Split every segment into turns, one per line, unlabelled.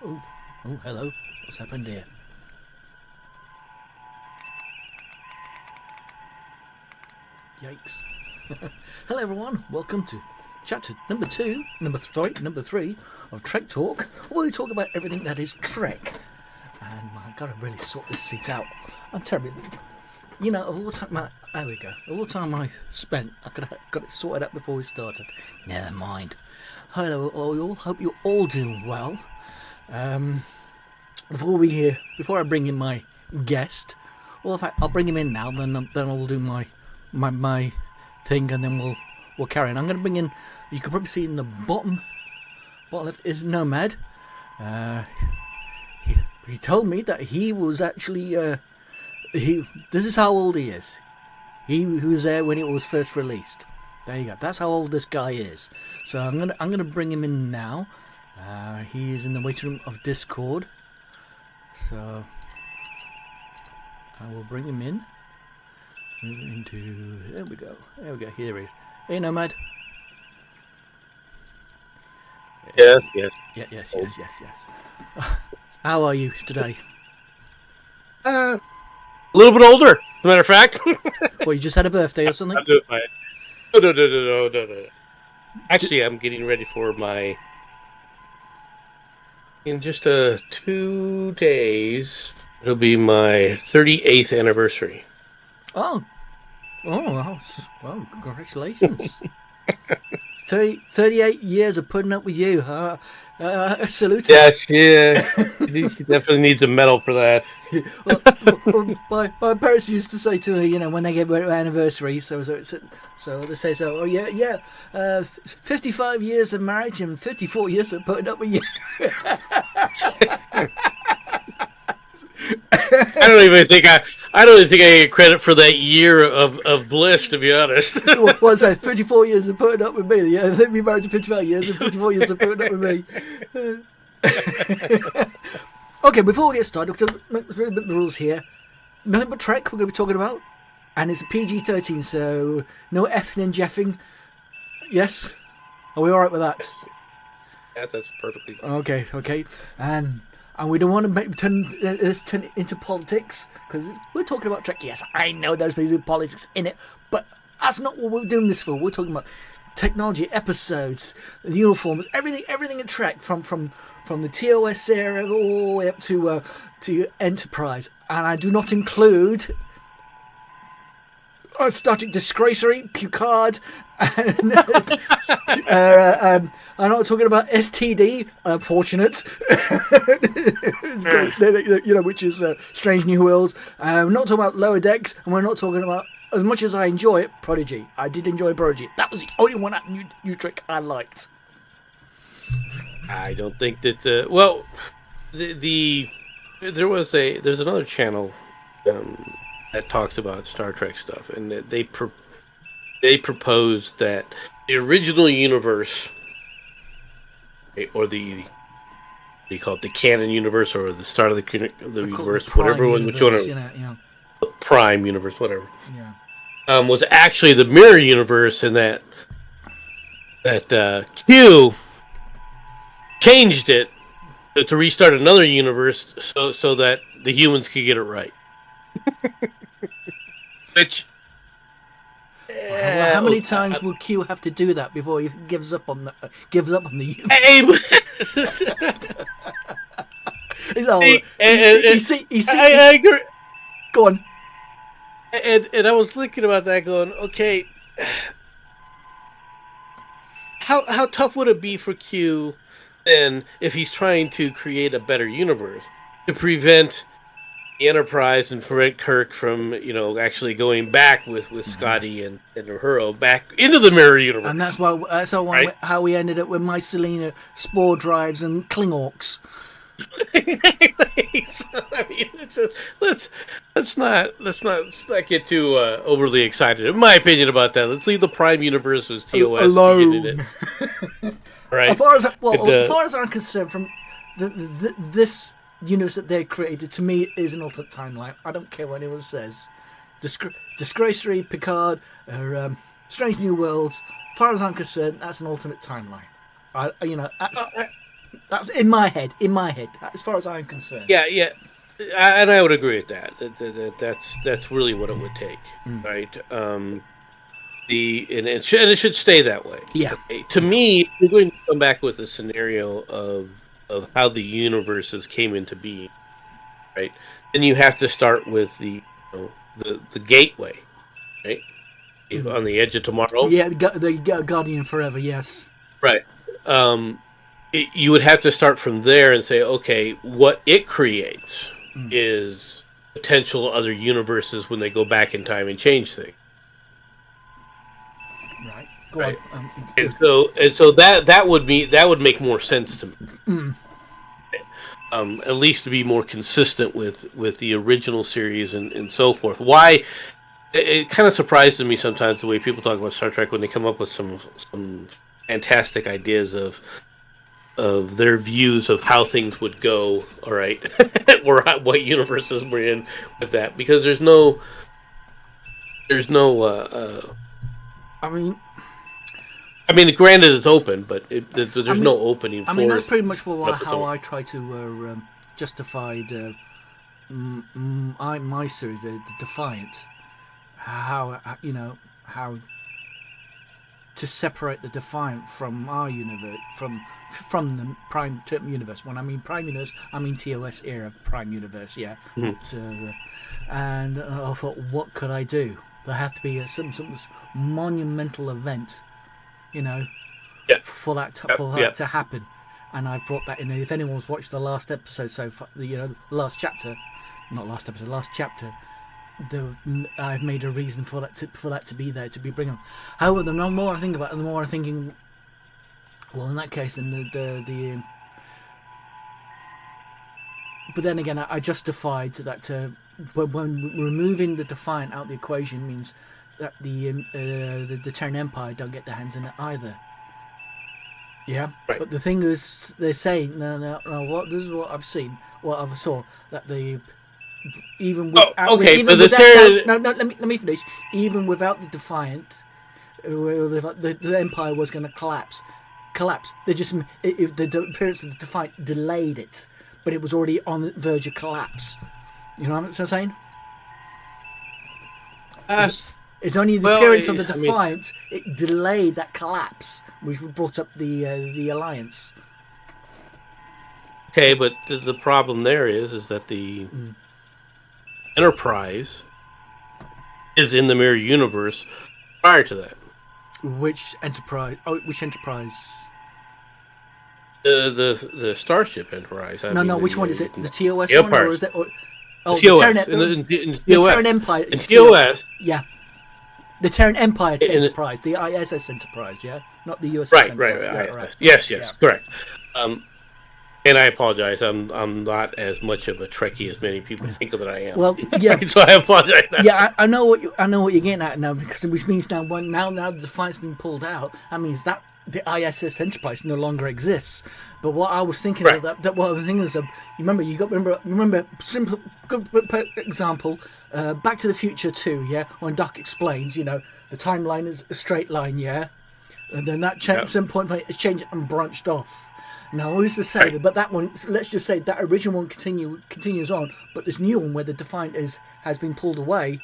Oh, oh, hello. What's happened here? Yikes. Hello, everyone. Welcome to chapter number three of Trek Talk, where we talk about everything that is Trek. And I gotta really sort this seat out. I'm terrible. You know, of all the time, there we go. All the time I spent, I could have got it sorted out before we started. Never mind. Hello, all. Hope you're all doing well. Before I bring in my guest, well, in fact, I'll bring him in now. Then I'll do my thing, and then we'll carry on. I'm going to bring in. You can probably see in the bottom left is Nomad. He told me that he was actually this is how old he is. He was there when it was first released. There you go. That's how old this guy is. So I'm gonna bring him in now. He is in the waiting room of Discord. So I will bring him in. Move into there we go. Here he is. Hey, Nomad.
Yes.
Yes. How are you today?
A little bit older, as a matter of fact.
Well, you just had a birthday or something?
I'm doing fine. No. Actually, I'm getting ready for in just 2 days, it'll be my 38th anniversary.
Oh, well, congratulations. 38 years of putting up with you. Salute.
Yes, yeah. She definitely needs a medal for that.
My parents used to say to me, you know, when they get their anniversary, so they say, oh yeah, 55 years of marriage and 54 years of putting up with you.
I don't even think I get credit for that year of bliss, to be honest.
What's that? 54 years of putting up with me. Yeah, they've been married for 55 years and 54 years of putting up with me. Okay, before we get started, the rules here. Nothing but Trek we're going to be talking about, and it's a PG-13, so no effing and jeffing. Yes, are we all right with that?
Yeah, that's perfectly fine.
Okay, and we don't want to turn into politics, because we're talking about Trek. Yes, I know there's maybe politics in it, but that's not what we're doing this for. We're talking about technology, episodes, the uniforms, everything in Trek, from the TOS era all the way up to Enterprise, and I do not include Star Trek Disgracery, Picard, and I'm not talking about STD, Unfortunate, you know, which is Strange New Worlds. We're not talking about Lower Decks, and we're not talking about, as much as I enjoy it, Prodigy. I did enjoy Prodigy. That was the only one at New Trek I liked.
I don't think that. There's another channel that talks about Star Trek stuff, and they proposed that the original universe, or the what do you call it, the canon universe, or the start of the universe, whatever one, which one, the Prime universe, whatever, was actually the mirror universe, and that Q changed it to restart another universe so that the humans could get it right. Which,
well, how many times will Q have to do that before he gives up on the universe?
I agree.
Go on.
And I was thinking about that, going, okay, how tough would it be for Q then, if he's trying to create a better universe, to prevent the Enterprise and prevent Kirk from, actually going back with Scotty and Uhura back into the mirror universe.
And that's how we ended up with Mycelium, spore drives, and Klingorks.
So, I mean, let's not get too overly excited. In my opinion about that, let's leave the Prime universe as TOS
alone.
Right.
As far as I'm concerned, from this universe that they created, to me, is an alternate timeline. I don't care what anyone says. Disgracery, Picard, Strange New Worlds. As far as I'm concerned, that's an alternate timeline. That's in my head. In my head, as far as I'm concerned.
Yeah, yeah, and I would agree with that. That's really what it would take, right? And it should stay that way.
Yeah.
Okay? To me, if you're going to come back with a scenario of how the universes came into being, right? Then you have to start with the gateway, right? On the edge of tomorrow.
Yeah, the Guardian Forever. Yes.
Right. You would have to start from there and say, okay, what it creates is potential other universes when they go back in time and change things.
Right.
Right. And so that would make more sense to me. At least to be more consistent with the original series and so forth. Why? It kind of surprises me sometimes the way people talk about Star Trek when they come up with some fantastic ideas of their views of how things would go. All right, or what universes we're in with that, because there's no. I mean, granted, it's open, but there's no opening.
That's pretty much how I try to justify my series, the Defiant. How to separate the Defiant from our universe, from the Prime universe. When I mean Prime universe, I mean TOS era Prime universe. Yeah. Mm-hmm. And I thought, what could I do? There have to be some monumental event. For that to happen, and I've brought that in. If anyone's watched the last episode so far, last chapter, I've made a reason for that to be there, to be bring on. However, the more I think about it, the more I'm thinking, well, in that case, but then again, I justified that when removing the Defiant out of the equation means that the Terran Empire don't get their hands in it either. Yeah,
right.
But the thing is, they're saying no. What this is what I've seen, what I saw, that even without let me finish. Even without the Defiant, the Empire was going to collapse. They just the appearance of the Defiant delayed it, but it was already on the verge of collapse. You know what I'm saying? It's only the appearance of the Defiant. It delayed that collapse, which brought up the Alliance.
Okay, but the problem there is that the Enterprise is in the mirror universe prior to that.
Which Enterprise? Oh, which Enterprise?
The Starship Enterprise.
Which one is it? The TOS
the
one, or is it?
The
Terran Empire.
In TOS.
Yeah. The Terran Empire Enterprise, the ISS Enterprise, yeah? Not the USS Enterprise.
Right. Yes, correct. And I apologize. I'm not as much of a Trekkie as many people think that I am.
Well, yeah.
So I apologize.
Yeah, I know what you're getting at now, which means now the Defiant's been pulled out. That means that the ISS Enterprise no longer exists. But what I was thinking of what I was thinking is, remember simple good example, Back to the Future 2, yeah, when Doc explains, the timeline is a straight line, yeah, and then that at some point it's changed and branched off. Now, who's to say but that one? Let's just say that original one continues on, but this new one where the Defiant has been pulled away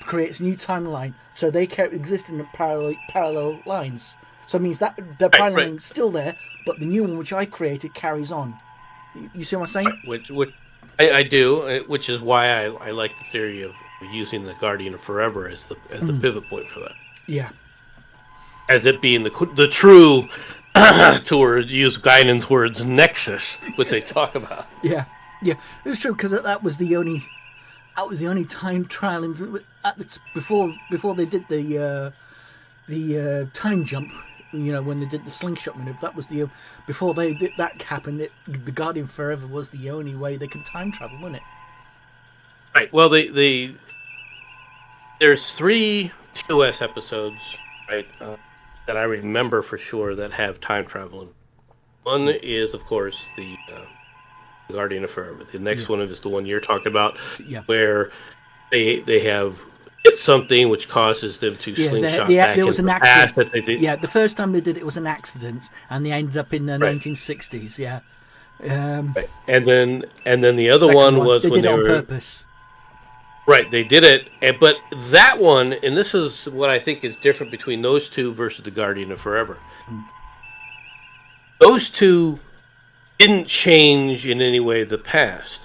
creates a new timeline, so they can't exist in parallel lines. So it means that the timeline is still there, but the new one which I created carries on. You see what I'm saying?
Which I do, which is why I like the theory of using the Guardian of Forever as the pivot point for that.
Yeah.
As it being the true, to use Guinan's words, nexus, which they talk about.
Yeah, it's true, because that was the only time trial before they did the time jump. When they did the slingshot maneuver, that was before they did that happened. The Guardian Forever was the only way they could time travel, wasn't it?
Right. Well, there's 3 TOS episodes, right, that I remember for sure that have time travel. One is, of course, the Guardian of Forever. The next one is the one you're talking about, where they have get something which causes them to slingshot back
there was
in
an
the
accident.
past.
Yeah, the first time they did it was an accident, and they ended up in the 1960s. Yeah.
Right. And then the other one was
they
when
did
they
it on
were
purpose.
right. They did it, but that one, and this is what I think is different between those two versus the Guardian of Forever. Those two didn't change in any way the past.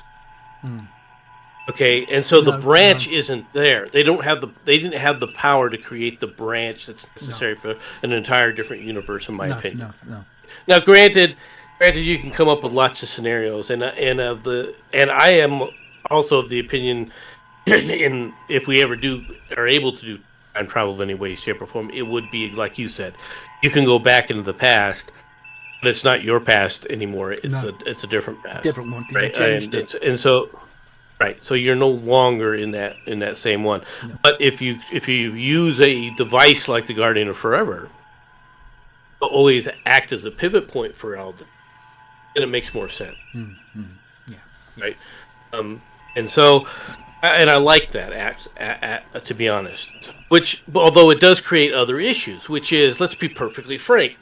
Okay, and so the branch isn't there. They didn't have the power to create the branch that's necessary for an entire different universe, in my opinion.
No.
Now, granted, you can come up with lots of scenarios, and I am also of the opinion, in if we ever are able to do time travel of any way, shape, or form, it would be like you said. You can go back into the past, but it's not your past anymore. It's a different past,
different one.
Right, so you're no longer in that same one. No. But if you use a device like the Guardian of Forever, to always act as a pivot point for all the, then it makes more sense.
Mm-hmm. Yeah.
Right. And so, and I like that, to be honest. Which, although it does create other issues, which is, let's be perfectly frank.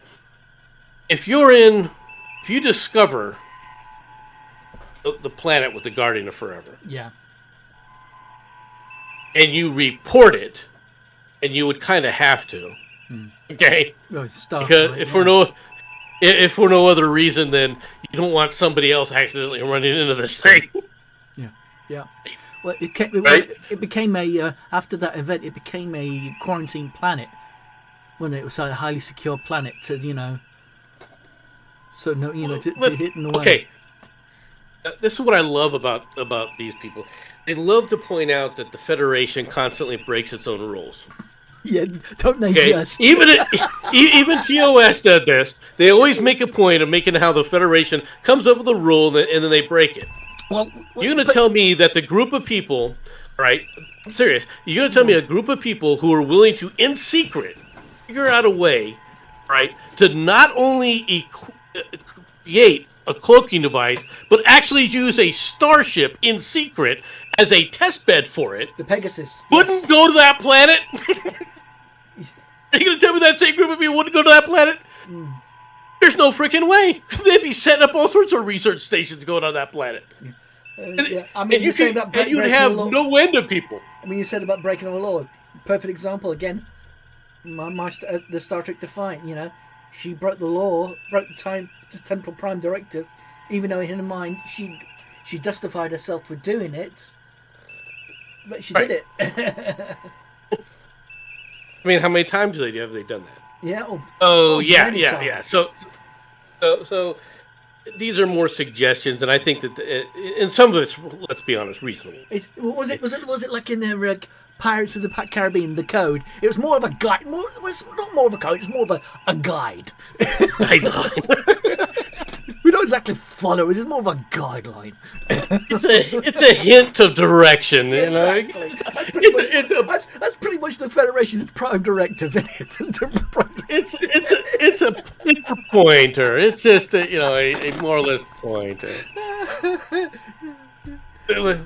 If you discover the planet with the Guardian of Forever,
yeah,
and you report it, and you would kind of have to, okay? Because if for no other reason than you don't want somebody else accidentally running into this thing.
Yeah. Well, it became after that event, it became a quarantine planet when it was a highly secure planet to to hidden away.
Okay. This is what I love about these people. They love to point out that the Federation constantly breaks its own rules.
Yeah, don't they just?
Even TOS does this. They always make a point of making how the Federation comes up with a rule and then they break it.
Well,
you're going to tell me that the group of people, right? I'm serious. You're going to tell me a group of people who are willing to, in secret, figure out a way, right, to not only create a cloaking device, but actually use a starship in secret as a test bed for it.
The Pegasus.
Wouldn't go to that planet? Are you going to tell me that same group of people wouldn't go to that planet? There's no freaking way. They'd be setting up all sorts of research stations going on that planet.
Yeah. I mean,
you'd have no end of people.
I mean, you said about breaking a law. Perfect example again. The Star Trek Defiant. She broke the law, broke the Temporal Prime Directive, even though in her mind she justified herself for doing it. But she did it.
I mean, how many times have they done that?
Yeah.
Yeah. So these are more suggestions, and I think that, and some of it's, let's be honest, reasonable.
Was it like in the Pirates of the Caribbean, the code? It was more of a guide. It was not more of a code. It was more of a guide. We don't exactly follow it. It's more of a guideline.
It's a hint of direction.
Exactly. That's pretty much the Federation's prime directive.
It's a pointer. It's just a more or less pointer,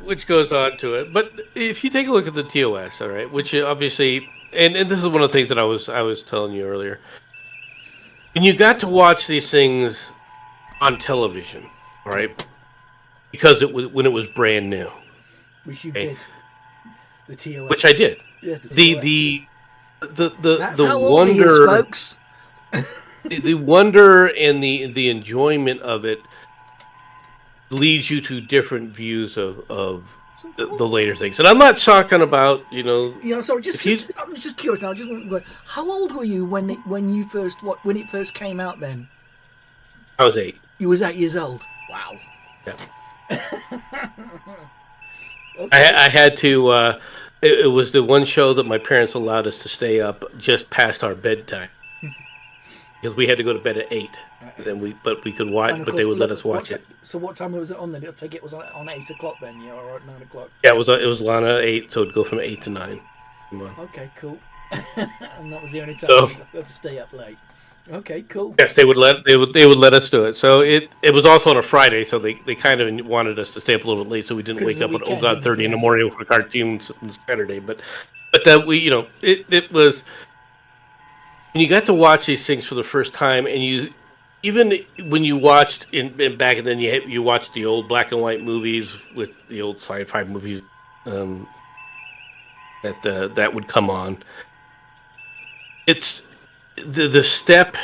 which goes on to it. But if you take a look at the TOS, all right, which obviously, and this is one of the things that I was telling you earlier, when you got to watch these things on television, all right, because when it was brand new,
which you did, the TOS,
which I did.
Yeah,
the
That's
the
how
wonder,
old he is, folks.
the wonder and the enjoyment of it leads you to different views of the later things. And I'm not talking about
So I'm just curious now. How old were you when it first came out? Then
I was 8.
You was 8 years old. Wow.
Yeah.
Okay.
I had to. It was the one show that my parents allowed us to stay up just past our bedtime because we had to go to bed at 8. Then we could watch, but they would let us watch it.
So what time was it on then? I take it was on 8 o'clock then, or at 9 o'clock.
Yeah, it was on at 8, so it'd go from 8 to 9.
Okay, cool. And that was the only time I had to stay up late. Okay, cool.
Yes, they would let us do it. So it was also on a Friday, so they kind of wanted us to stay up a little bit late, so we didn't wake up at 30 in the morning for cartoons on Saturday. But But that it was when you got to watch these things for the first time, and even when you watched back and then you watched the old black and white movies with the old sci-fi movies that would come on. It's the step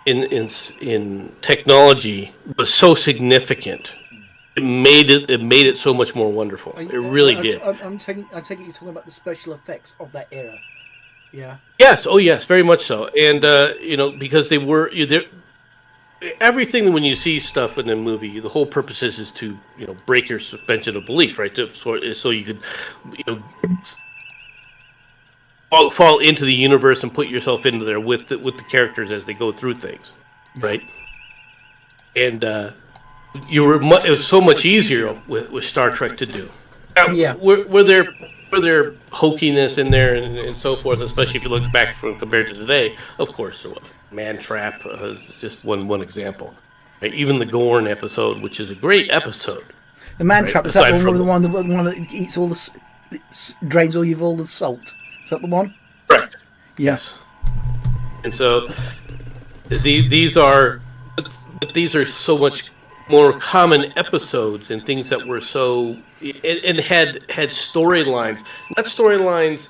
in technology was so significant. It made it so much more wonderful. It really did.
I'm taking you're talking about the special effects of that era. Yeah.
Yes. Oh, yes. Very much so. And because they were everything when you see stuff in a movie, the whole purpose is to break your suspension of belief, right? So you could fall into the universe and put yourself into there with the characters as they go through things, right? And it was so much easier with Star Trek to do. Now, were there hokiness in there and so forth, especially if you look back compared to today? Of course there was. Man Trap is just one example. Right? Even the Gorn episode, which is a great episode.
The Man Trap, is that the one that eats all the drains all the salt? Is that the one?
Correct.
Yes.
And so these are so much more common episodes and things that were so and had storylines. Not storylines.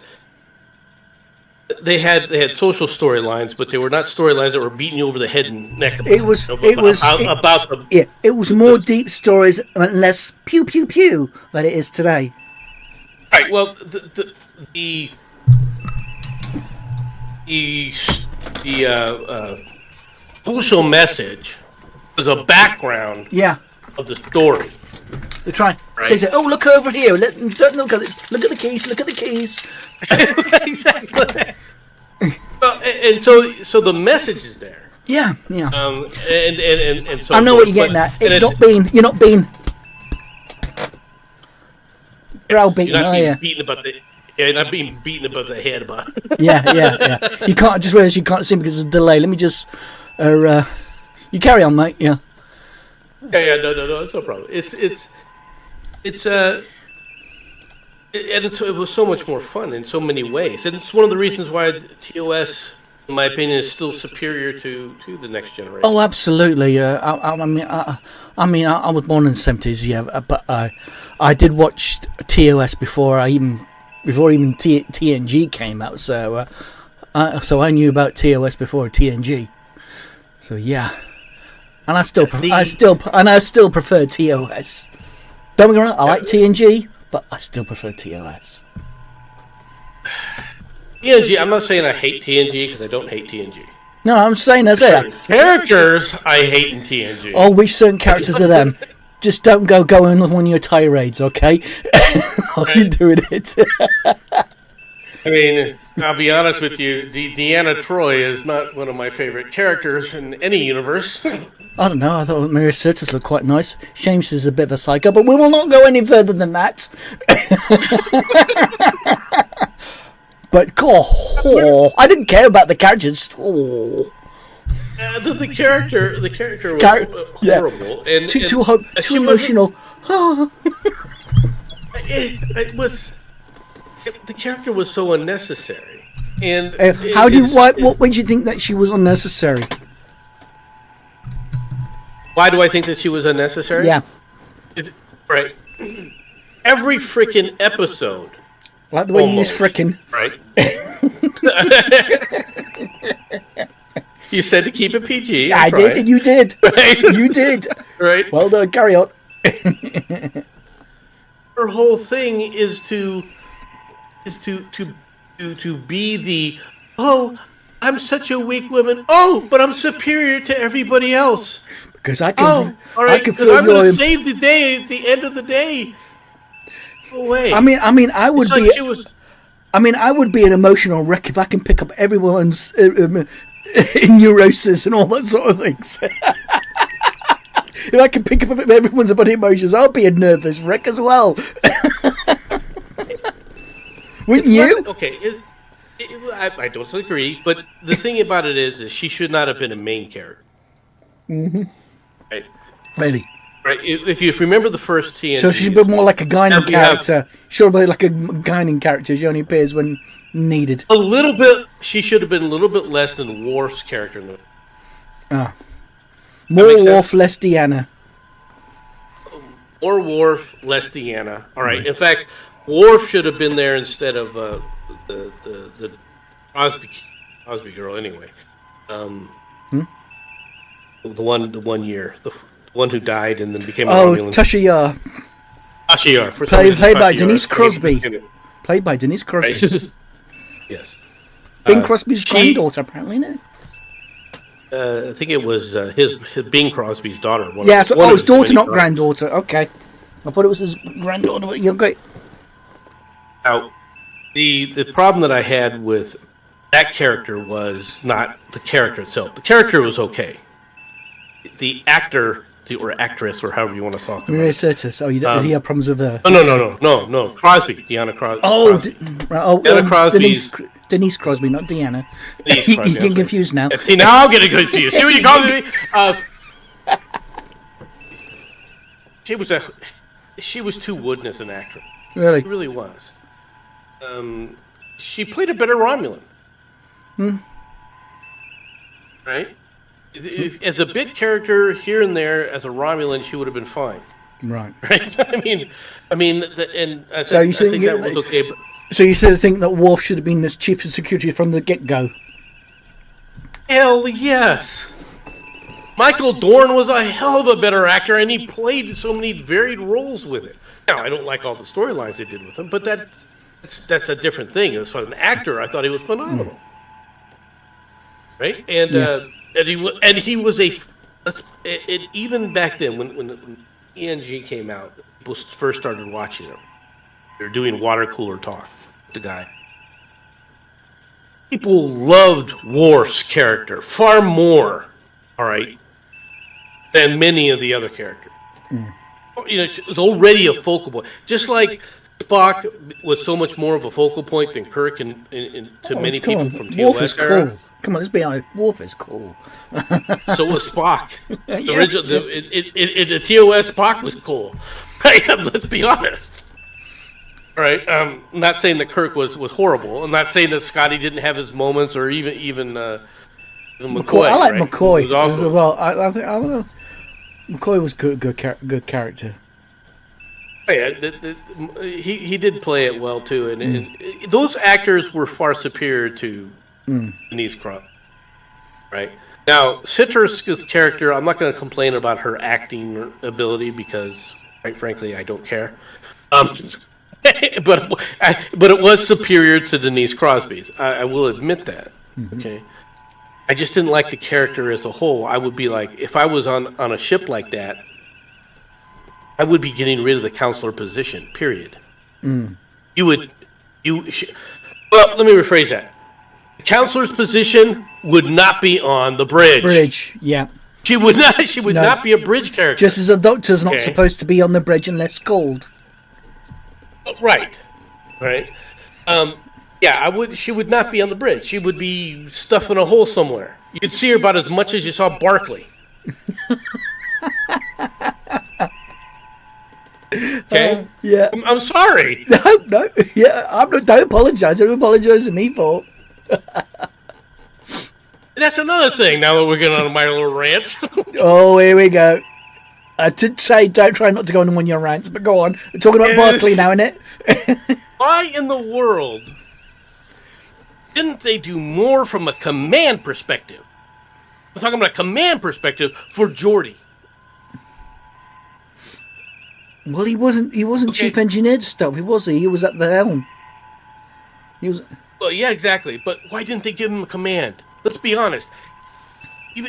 They had social storylines, but they were not storylines that were beating you over the head and neck.
It was more deep stories and less pew pew pew than it is today.
Right. Well, the social message was a background. Of the story.
They try. Right? Say, "Oh, look over here! Don't look at it. Look at the keys! Look at the keys!"
Exactly. Well, and so the message is there.
Yeah.
And so
I know what you're getting at. You're not being browbeaten, are you?
You're not being beaten above the head about it.
Yeah. You can't. I just realised you can't see because there's a delay. Let me just. You carry on, mate. Yeah.
Yeah. No. It's no problem. It was so much more fun in so many ways, and it's one of the reasons why TOS, in my opinion, is still superior to the next generation.
Oh, absolutely. I was born in the 70s, but I did watch TOS before even TNG came out, so I knew about TOS before TNG. So yeah, and I still prefer TOS. Don't get me wrong, I like TNG, but I still prefer TOS.
TNG, I'm not saying I hate TNG because I don't hate TNG.
No, I'm saying
characters I hate in TNG.
Oh, which certain characters are them? Just don't go on one of your tirades, okay? While you're doing it.
I mean, I'll be honest with you, Deanna Troi is not one of my favorite characters in any universe.
I don't know, I thought Mary Curtis looked quite nice. Shame she's a bit of a psycho, but we will not go any further than that. But, I didn't care about the characters.
The character was horrible. And
too emotional.
The character was so unnecessary. And
what made you think that she was unnecessary?
Why do I think that she was unnecessary?
Yeah.
Right. Every freaking episode.
Like the way you use frickin'.
Right. You said to keep it PG.
I did, and you did. Right? You did.
Right.
Well done. Carry on.
Her whole thing is to be the I'm such a weak woman. Oh, but I'm superior to everybody else.
Because I can.
All right. Because I'm going to save the day at the end of the day. No way.
I mean, I would be. I would be an emotional wreck if I can pick up everyone's neurosis and all that sort of things. If I can pick up everyone's body emotions, I'll be a nervous wreck as well. Wouldn't you?
Okay. I don't agree, but the thing about it is she should not have been a main character.
Mm-hmm.
Right.
Really?
Right. If you remember the first TNG,
so she should be more like a Guinan character. She'll be like a Guinan character. She only appears when needed.
A little bit. She should have been a little bit less than Worf's character.
More Worf, less Deanna.
More Worf, less Deanna. All right. In fact, Worf should have been there instead of the Crosby girl. Anyway, the one year, the one who died and then became a Romulan.
Tasha Yar.
Tasha Yar.
Played by Denise Crosby. Played by Denise Crosby.
Right. Yes.
Bing Crosby's granddaughter, apparently, isn't it?
I think it was his Bing Crosby's daughter.
His daughter, not granddaughter. Okay. I thought it was his granddaughter, but you're great.
Now, the problem that I had with that character was not the character itself. The character was okay. The actor, or actress, or however you want to talk about
Maria Sirtis. Oh, you have problems with her?
No. Crosby. Deanna Crosby.
Deanna Crosby. Denise Crosby, not Deanna. You're getting confused now.
See, now I'm getting confused. See what you're calling me? She was too wooden as an actress.
Really?
She really was. She played a better Romulan. Right? As a bit character here and there, as a Romulan, she would have been fine.
Right.
Right. I think that was okay. But
so you still think that Worf should have been this chief of security from the get-go?
Hell yes. Michael Dorn was a hell of a better actor, and he played so many varied roles with it. Now, I don't like all the storylines they did with him, but that's a different thing. As an actor, I thought he was phenomenal. Right? And he was even back then when TNG came out, people first started watching him. They were doing water cooler talk. The guy. People loved Worf's character far more, all right, than many of the other characters. It was already a focal point. Just like Spock was so much more of a focal point than Kirk to many people from TOS
Worf is cool. Come on, let's be honest. Worf is cool.
So was Spock. The TOS Spock was cool. Right? Let's be honest. All right. I'm not saying that Kirk was horrible. I'm not saying that Scotty didn't have his moments, or even McCoy.
I like
right?
McCoy as well. I don't know. McCoy was good character.
Oh, yeah, he did play it well too, and those actors were far superior to Denise Crosby. Right now, Citra's character, I'm not going to complain about her acting ability because, quite frankly, I don't care. But it was superior to Denise Crosby's. I will admit that. Okay, I just didn't like the character as a whole. I would be like, if I was on a ship like that, I would be getting rid of the counselor position. Period. Well, let me rephrase that. The counselor's position would not be on the bridge.
Yeah.
She would not. She would not be a bridge character.
Just as a doctor's not supposed to be on the bridge unless called.
Right. She would not be on the bridge. She would be stuffed in a hole somewhere. You could see her about as much as you saw Barkley. Okay.
Yeah.
I'm sorry.
No. Yeah. Don't apologize. Don't apologize to me for.
And that's another thing. Now that we're getting on my little rants.
Oh, here we go. I did say don't try not to go on one of your rants, but go on. We're talking about Barkley now, innit?
Why in the world didn't they do more from a command perspective? I'm talking about a command perspective for Geordi.
Well, he wasn't chief engineer stuff, was he? He was at the helm. He was.
Well, yeah, exactly. But why didn't they give him a command? Let's be honest.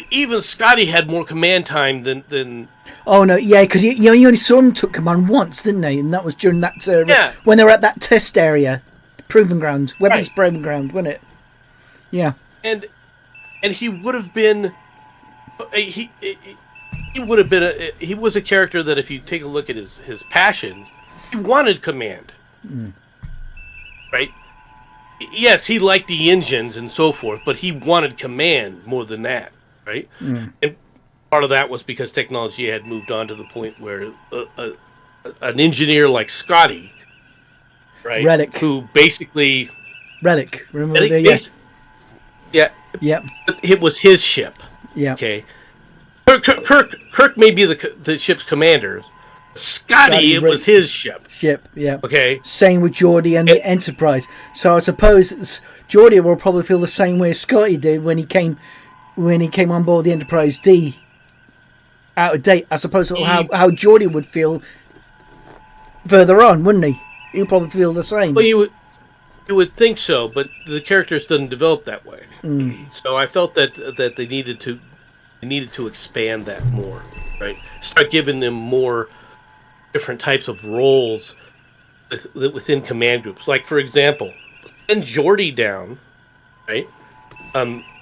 Even Scotty had more command time than.
Oh no! Yeah, because you only saw him took command once, didn't they? And that was during that when they were at that test area, proving ground, weapons proving ground, wasn't it? Yeah.
And he would have been. He would have been he was a character that if you take a look at his passion, he wanted command. Right? Yes, he liked the engines and so forth, but he wanted command more than that, right? And part of that was because technology had moved on to the point where an engineer like Scotty, right,
Relic,
who basically
remember
yeah, it was his ship.
Yeah.
Okay. Kirk may be the ship's commander. Scotty, it was his ship.
Yeah.
Okay.
Same with Geordi and the Enterprise. So I suppose Geordi will probably feel the same way as Scotty did when he came on board the Enterprise D. Out of date. I suppose how Geordi would feel further on, wouldn't he? He'd probably feel the same.
Well, you would think so, but the characters didn't develop that way. So I felt that they needed to expand that more, right? Start giving them more different types of roles within command groups. Like, for example, send Geordi down, right?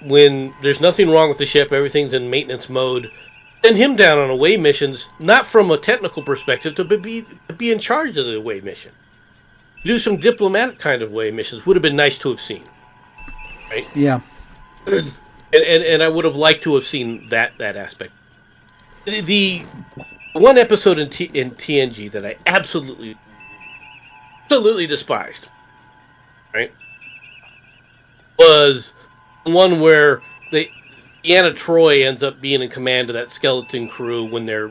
When there's nothing wrong with the ship, everything's in maintenance mode. Send him down on away missions, not from a technical perspective, to be in charge of the away mission. Do some diplomatic kind of away missions would have been nice to have seen, right?
Yeah.
And I would have liked to have seen that aspect. The one episode in TNG that I absolutely despised, right, was one where Deanna Troi ends up being in command of that skeleton crew when they're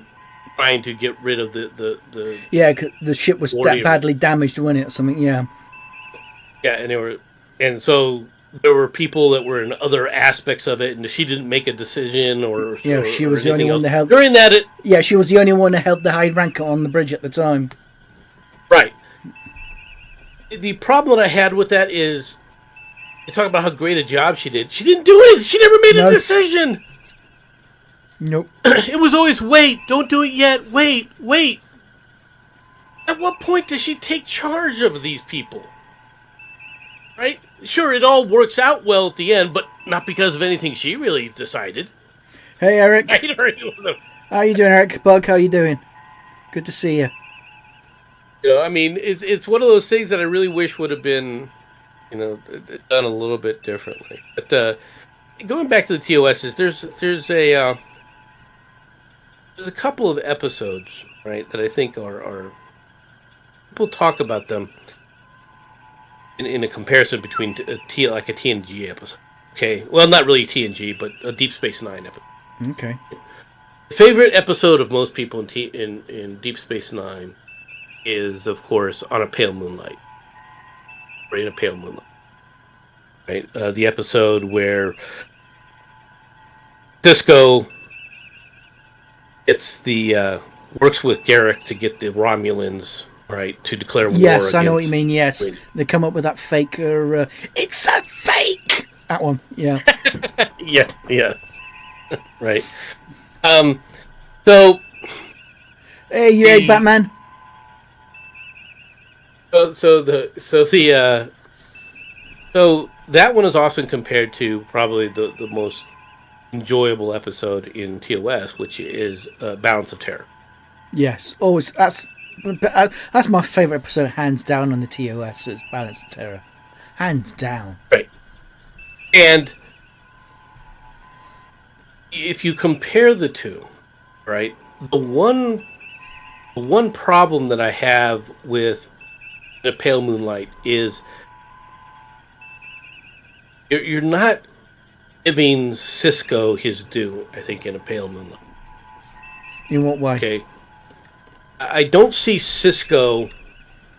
trying to get rid of the
yeah, 'cause the ship was badly damaged, wasn't it, or something? Yeah.
Yeah, so there were people that were in other aspects of it, and she didn't make a decision,
she was the only one that held.
During that,
she was the only one that held the high rank on the bridge at the time.
Right. The problem that I had with that is, you talk about how great a job she did. She didn't do it. She never made a decision.
Nope.
It was always wait. Don't do it yet. Wait. At what point does she take charge of these people? Right? Sure, it all works out well at the end, but not because of anything she really decided.
Hey, Eric. How you doing, Eric? Bug, how you doing? Good to see you.
I mean, it's one of those things that I really wish would have been, done a little bit differently. But going back to the TOSs, there's a couple of episodes, right, that I think are people talk about them in a comparison between like a TNG episode. Okay, well, not really TNG, but a Deep Space Nine episode.
Okay.
The favorite episode of most people in Deep Space Nine is, of course, On a Pale Moonlight. Right, in a Pale Moonlight. Right, the episode where Sisko works with Garak to get the Romulans, right, to declare war.
Yes, I know what you mean. Yes, they come up with that fake. It's a fake. That one, yeah.
yeah, right. So,
hey, you Batman.
So that one is often compared to probably the most enjoyable episode in TOS, which is Balance of Terror.
Yes, always. That's my favorite episode, hands down, on the TOS. Is Balance of Terror, hands down.
Right. And if you compare the two, right, the one problem that I have with A Pale Moonlight is you're not giving Sisko his due, I think, in A Pale Moonlight.
In what way?
Okay. I don't see Sisko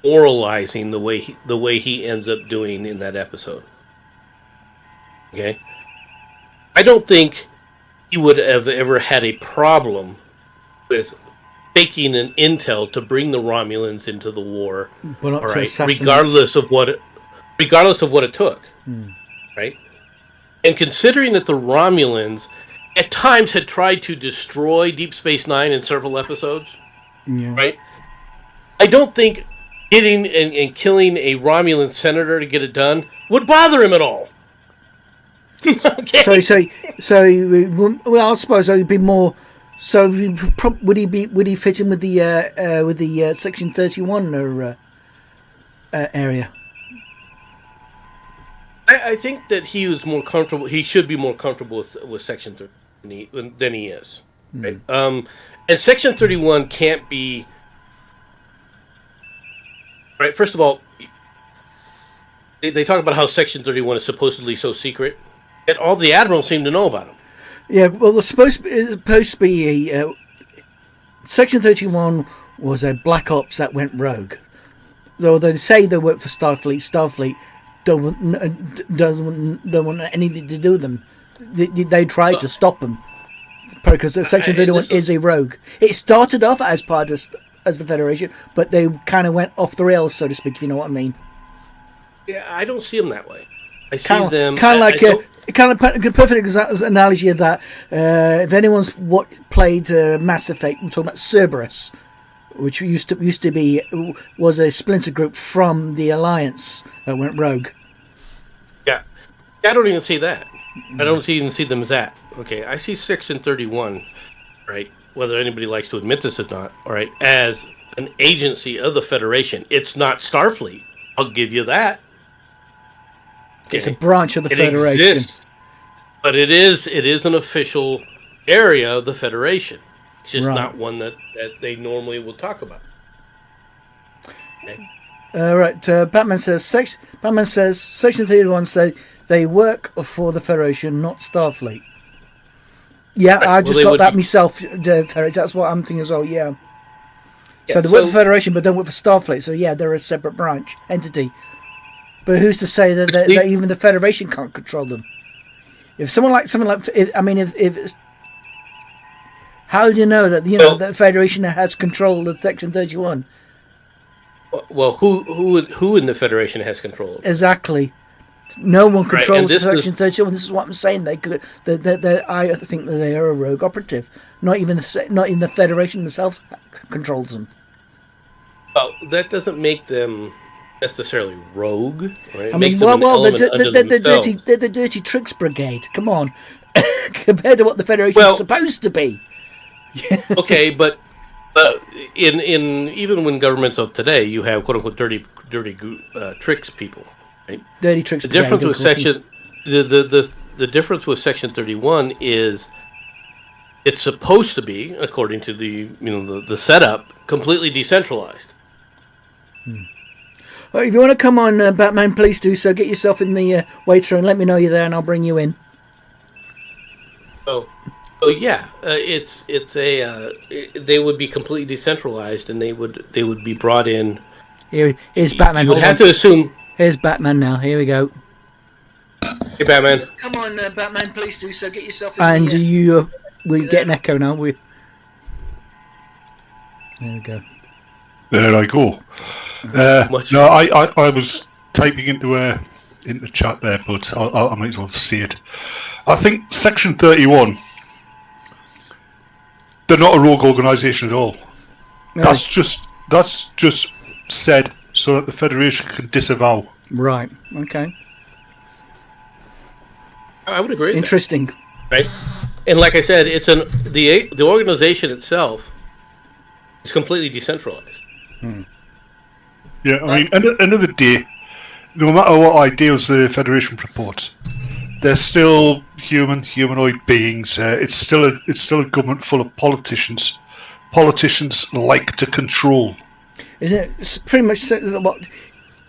moralizing the way he ends up doing in that episode. Okay? I don't think he would have ever had a problem with faking an intel to bring the Romulans into the war,
but not to assassinate.
regardless of what it took. Right? And considering that the Romulans at times had tried to destroy Deep Space Nine in several episodes, right? I don't think hitting and killing a Romulan senator to get it done would bother him at all. Okay.
Well, I suppose he'd be more. So would he fit in with the Section 31 or area?
I think that he was more comfortable. He should be more comfortable with Section 30 than he is. Right? And Section 31 can't be... Right, first of all, they talk about how Section 31 is supposedly so secret, and all the admirals seem to know about them.
Yeah, well, it's supposed to be a... Section 31 was a black ops that went rogue. Though they say they work for Starfleet don't want anything to do with them. They tried to stop them because Section 31 is a rogue. It started off as part of as the Federation, but they kind of went off the rails, so to speak. If you know what I mean.
Yeah, I don't see them that way. I see
kind
them
kind of like a perfect analogy of that. If anyone's played Mass Effect, we're talking about Cerberus, which used to be was a splinter group from the Alliance that went rogue.
Yeah, I don't even see that. I don't even see them as that. Okay, I see Section 31, right? Whether anybody likes to admit this or not, all right, as an agency of the Federation. It's not Starfleet. I'll give you that. Okay.
It's a branch of the Federation.
Exists, but it is an official area of the Federation. It's just not one that they normally will talk about. Okay.
Right. Batman says Section 31 say they work for the Federation, not Starfleet. Yeah, right. I just got that myself, Derek. That's what I'm thinking as well. Yeah. So they work for the Federation, but don't work for Starfleet. So yeah, they're a separate branch entity. But who's to say that even the Federation can't control them? If someone like, if how do you know that that the Federation has control of Section 31?
Well, who in the Federation has control of it?
Exactly. No one controls Section 31. This is what I'm saying. I think that they are a rogue operative. Not even the Federation themselves controls them.
Well, that doesn't make them necessarily rogue. Right?
They're the dirty tricks brigade. Come on, compared to what the Federation is supposed to be.
Okay, but in even when governments of today, you have quote unquote dirty tricks people. Right?
Dirty tricks.
The difference with the difference with Section 31 is it's supposed to be, according to the setup, completely decentralized.
Well, if you want to come on, Batman, please do so. Get yourself in the waiting room. Let me know you're there, and I'll bring you in.
Oh yeah, it's they would be completely decentralized, and they would be brought in.
Here's Batman.
You would have to assume.
Here's Batman now. Here we go.
Hey, Batman.
Come on, Batman, please do so. Get yourself in the... we get an echo now. There we go.
There I go. No, I was typing into chat there, but I might as well see it. I think Section 31, they're not a rogue organisation at all. No. That's just said so that the Federation can disavow.
Right. Okay.
I would agree.
Interesting.
Right. And like I said, it's the organization itself is completely decentralized.
Yeah, I mean, end of the day, no matter what ideals the Federation purports, they're still humanoid beings. It's still a government full of politicians. Politicians like to control.
Isn't it? It's pretty much what.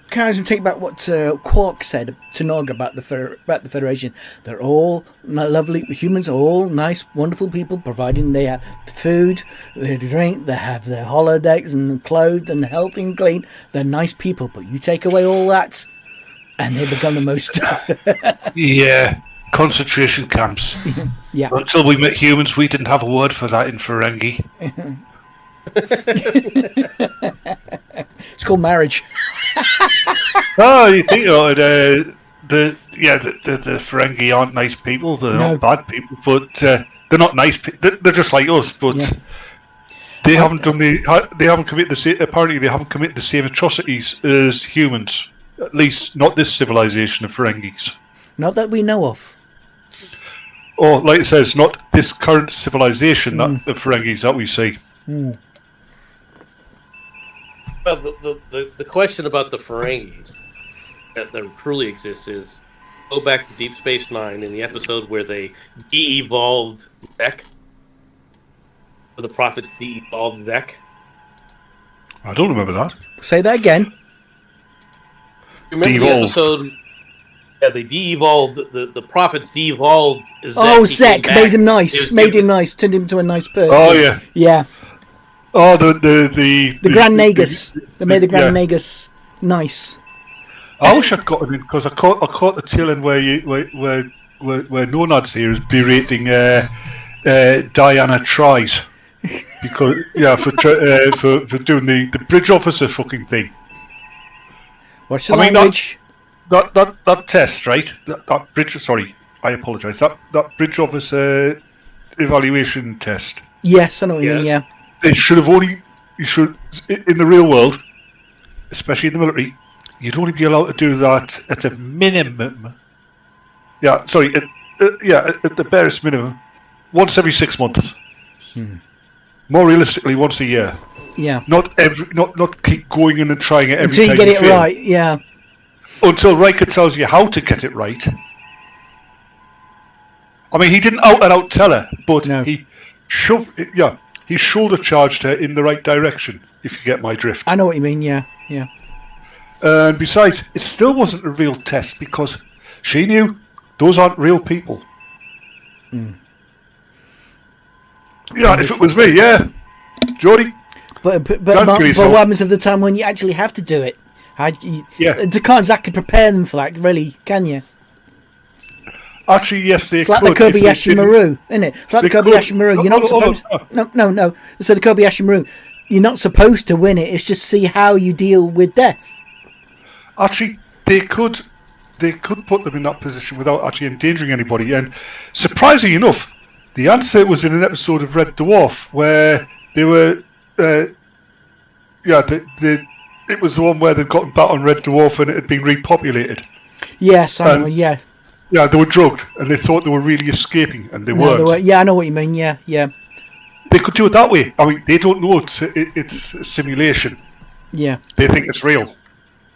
Can I take back what Quark said to Nog about the Federation? They're all lovely humans, are all nice, wonderful people, providing they have food, they drink, they have their holodecks and clothed and healthy and clean. They're nice people, but you take away all that, and they become the most.
Yeah, concentration camps.
Yeah.
Until we met humans, we didn't have a word for that in Ferengi.
It's called marriage.
You think the Ferengi aren't nice people. They're not bad people, but they're not nice. They're just like us, but they haven't committed the same atrocities as humans. At least not this civilization of Ferengis.
Not that we know of.
Or, like it says, not this current civilization that the Ferengis that we see.
Well, the question about the Ferengis that truly exists is go back to Deep Space Nine in the episode where they de-evolved Beck. the Prophets de-evolved Zek?
I don't remember that.
Say that again.
Remember the episode? Yeah, they de-evolved the Prophets de-evolved Zek.
Oh, Zek made him nice. Made him nice. Turned him into a nice person.
Oh yeah.
Yeah.
Oh, the
Grand Nagus. They made the Grand Nagus nice.
I wish I'd got him in because I caught the tail end where Nonads here is berating Diana Tries because for doing the bridge officer fucking thing.
What's the language?
That test, right? That bridge. Sorry, I apologise. That bridge officer evaluation test.
Yes, I know what you mean. Yeah.
They should have only. You should in the real world, especially in the military. You'd only be allowed to do that at a minimum. Yeah, sorry. At the barest minimum, once every 6 months. More realistically, once a year.
Yeah.
Not keep going in and trying it every
until
time
you get it
fail.
right. Yeah.
Until Riker tells you how to get it right. I mean, he didn't out and out tell her, but he shoulder charged her in the right direction. If you get my drift.
I know what you mean. Yeah. Yeah.
And besides, it still wasn't a real test because she knew those aren't real people. Yeah, if it was me, yeah, Jodie.
But what happens at the time when you actually have to do it? You can't exactly prepare them for that, really, can you?
Actually, yes, they
could. It's like the Kobayashi Maru, isn't it? It's like the Kobayashi Maru. You're not supposed. No. So the Kobayashi Maru, you're not supposed to win it. It's just see how you deal with death.
Actually, they could put them in that position without actually endangering anybody. And surprisingly enough, the answer was in an episode of Red Dwarf where they were, it was the one where they'd gotten back on Red Dwarf and it had been repopulated.
Yes, I know. Yeah.
Yeah, they were drugged and they thought they were really escaping, and they weren't.
Yeah, I know what you mean. Yeah.
They could do it that way. I mean, they don't know it's a simulation.
Yeah.
They think it's real.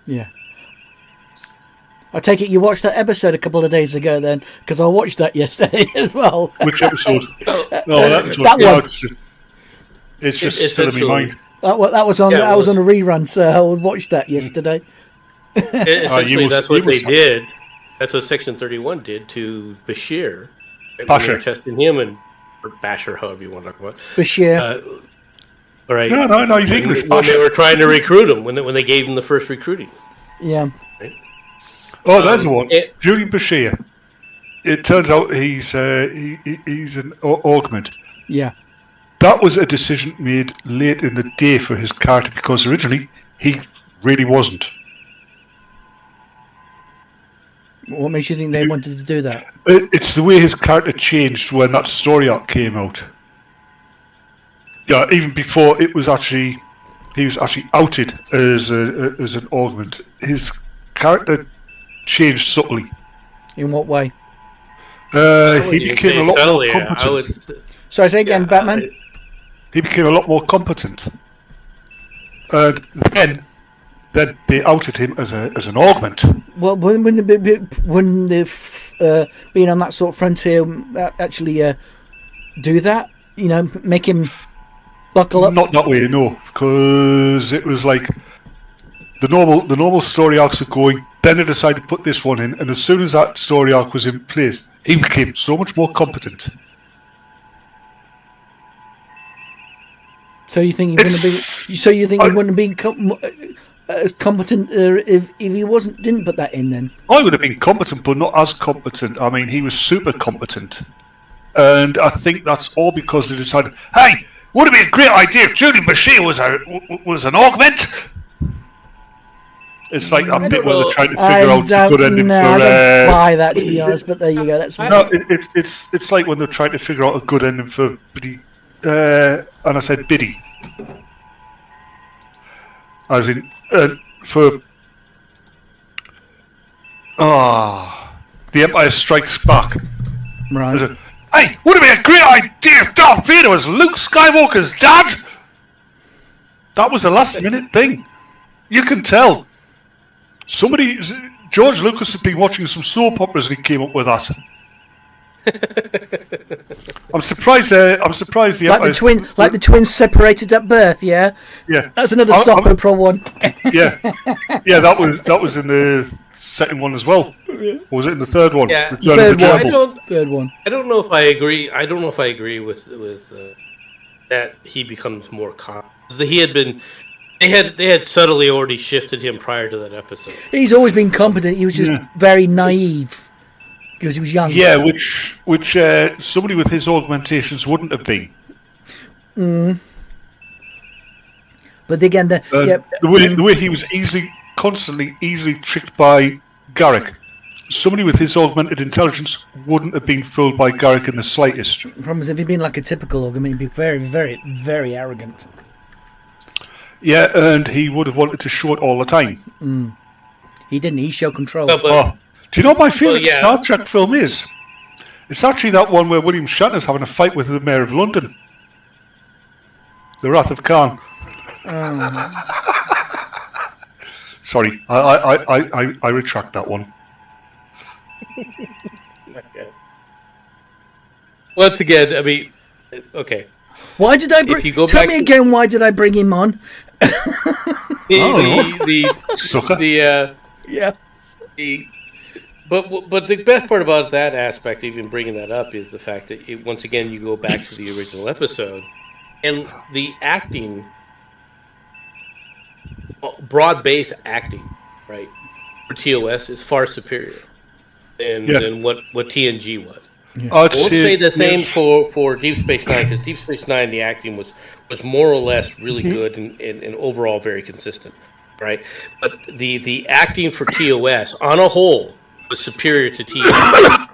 Yeah. I take it you watched that episode a couple of days ago then, because I watched that yesterday as well.
Which episode?
That one.
It's just still in my mind.
That was on a rerun, so I watched that yesterday.
Essentially, that's what they did. That's what Section 31 did to Bashir.
Bashir.
They were testing him, or Bashir, however you want to talk about.
Bashir.
All right.
No, he's English.
When they were trying to recruit him, when they gave him the first recruiting.
Yeah.
Right?
Oh, there's the one. Julian Bashir. It turns out he's an augment.
Yeah.
That was a decision made late in the day for his character because originally he really wasn't.
What makes you think they wanted to do that?
It's the way his character changed when that story arc came out. Yeah, even before he was actually outed as an augment. His character changed subtly.
In what way?
He became a lot more competent.
Sorry, say again, Batman.
He became a lot more competent, and then they outed him as an augment.
Well, when they've been on that sort of frontier, actually do that, make him buckle up.
Not that way, no, because it was like the normal story arcs are going. Then they decided to put this one in, and as soon as that story arc was in place, he became so much more competent.
So you think he wouldn't be? So you think he wouldn't be as competent if he didn't put that in? Then
I would have been competent, but not as competent. I mean, he was super competent, and I think that's all because they decided, hey, would it be a great idea if Julian Bashir was an augment? It's like that bit where they're trying to figure out a good ending for.
I don't buy that, to be honest. But there you go. That's
it's like when they're trying to figure out a good ending for Biddy, and I said Biddy, as in for The Empire Strikes Back.
Right.
Said, hey, would it be a great idea if Darth Vader was Luke Skywalker's dad? That was a last minute thing. You can tell. George Lucas had been watching some soap operas and he came up with that. I'm surprised. I'm surprised
the twins separated at birth. Yeah.
Yeah.
That's another soap opera one.
Yeah. That was in the second one as well. Or was it in the third one?
Yeah.
Third one.
I don't know if I agree. I don't know if I agree with that he becomes more calm. He had been. They had subtly already shifted him prior to that episode.
He's always been competent. He was just very naive because he was young.
Yeah, which somebody with his augmentations wouldn't have been.
But again,
the way he was constantly easily tricked by Garak. Somebody with his augmented intelligence wouldn't have been fooled by Garak in the slightest.
The problem is, if he'd been like a typical augment, he'd be very, very, very arrogant.
Yeah, and he would have wanted to show it all the time.
He didn't. He showed control.
Do you know what my favourite Star Trek film is? It's actually that one where William Shatner's having a fight with the Mayor of London. The Wrath of Khan. Sorry, I retract that one.
Okay. Once again, I mean, okay.
Why did I bring? Tell me again. Why did I bring him on?
But the best part about that aspect, even bringing that up, is the fact that once again you go back to the original episode, and the acting, broad-based acting, right, for TOS is far superior than what TNG was.
Yeah.
I won't say the same for Deep Space Nine, because Deep Space Nine, the acting was more or less really good and overall very consistent, right? But the acting for TOS on a whole was superior to TNG.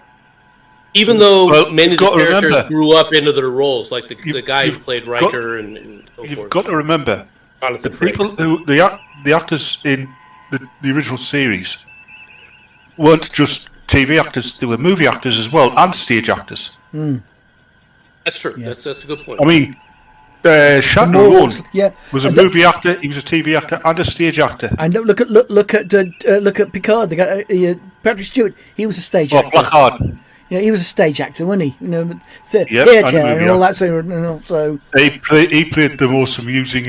Even though many of the characters grew up into their roles, like the guy who played Riker and so forth.
You've got to remember, the people the actors in the original series weren't just TV actors; they were movie actors as well, and stage actors.
That's true. Yes. That's a good point.
I mean, Shatner alone was a movie actor. He was a TV actor and a stage actor.
And look at Picard. The guy, Patrick Stewart. He was a stage actor.
Blackheart.
Yeah, he was a stage actor, wasn't he? You know, theatre and all that. So
he played the most amusing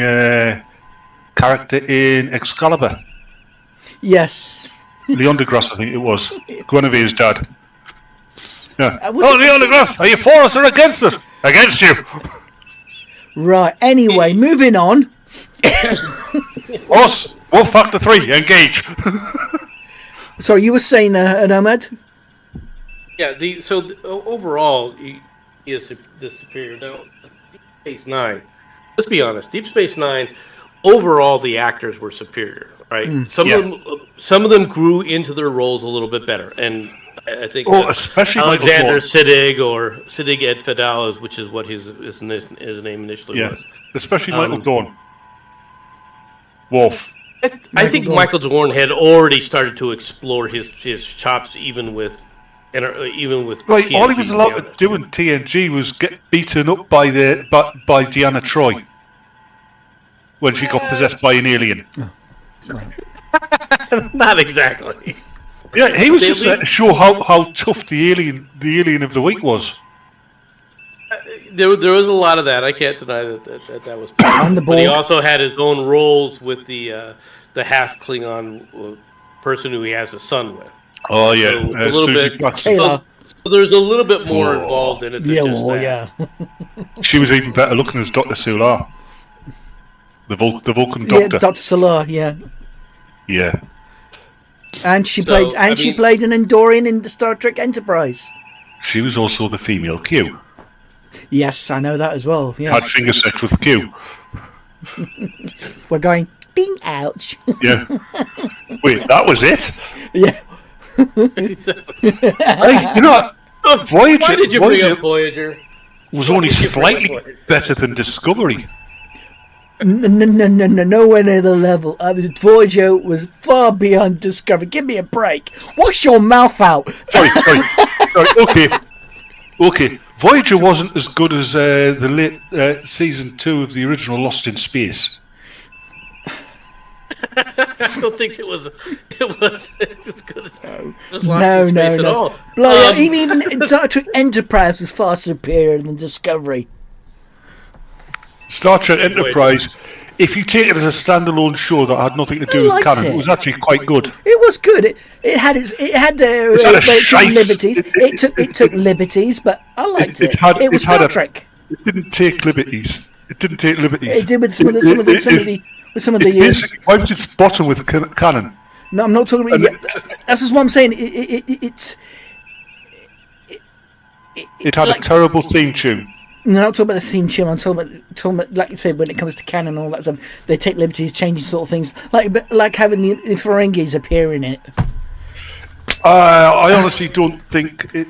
character in Excalibur.
Yes.
Leon deGrasse, I think it was. Guinevere's dad. Yeah. Leon deGrasse, are you for us or against us? Against you.
Right. Anyway, moving on.
Us. Wolf Factor 3. Engage.
Sorry, you were saying, Nomad?
Yeah. Overall, he is the superior. Now, Deep Space Nine. Let's be honest. Deep Space Nine. Overall, the actors were superior. Right. Some of them grew into their roles a little bit better, and I think
especially
Alexander Siddig or Siddig Ed Fadal, which is what his name initially was.
Especially Michael Dorn. Wolf.
I think Michael Dorn had already started to explore his chops, even with
right. All he was allowed to do in TNG was get beaten up by Deanna Troi when she got possessed by an alien.
Not exactly.
Yeah, he was just there to show how tough the alien of the week was.
There was a lot of that. I can't deny that was part of it. But he also had his own roles with the half Klingon person who he has a son with.
Oh yeah,
so a little bit. So there's a little bit more involved in it than just that.
She was even better looking as Dr. Solar. The Vulcan doctor.
Yeah, Dr. Solar, yeah.
Yeah.
And she played an Andorian in the Star Trek Enterprise.
She was also the female Q.
Yes, I know that as well. Yeah.
Had finger sex with Q.
We're going ding ouch.
Yeah. Wait, that was it?
Yeah.
Hey, you know what? Voyager.
Why did you bring up Voyager?
Was only slightly better than Discovery.
Nowhere near the level. Voyager was far beyond Discovery. Give me a break. Wash your mouth out.
Sorry. Okay. Voyager wasn't as good as the late season 2 of the original Lost in Space.
I don't think it was as good as
no.
at all.
Even Star Trek Enterprise was far superior than Discovery.
Star Trek Enterprise, if you take it as a standalone show that had nothing to do with canon, it was actually quite good.
It was good. It had took liberties. It took liberties, but I liked it. It was Star Trek.
It didn't take liberties. It
did with some of the.
It basically wiped its bottom with canon.
No, I'm not talking about. That's just what I'm saying.
It had a terrible theme tune.
No, I'm not talking about the theme tune. I'm talking about, like you said, when it comes to canon and all that stuff, they take liberties, changing sort of things, like having the Ferengis appear in it.
I honestly don't think it.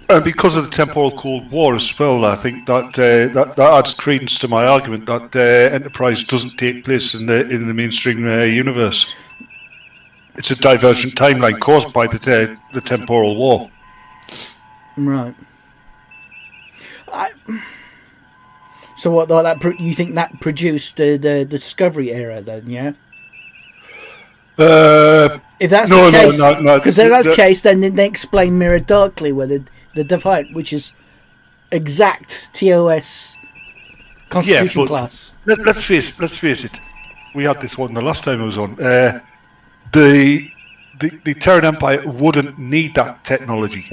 And because of the temporal Cold War as well, I think that adds credence to my argument that Enterprise doesn't take place in the mainstream universe. It's a divergent timeline caused by the temporal war.
Right. So what? You think that produced the Discovery era then? Yeah. If that's the case, no. Because if that's the case, then they explain Mirror Darkly where the Defiant, which is exact TOS Constitution class.
Let's face it. We had this one the last time I was on. The Terran Empire wouldn't need that technology.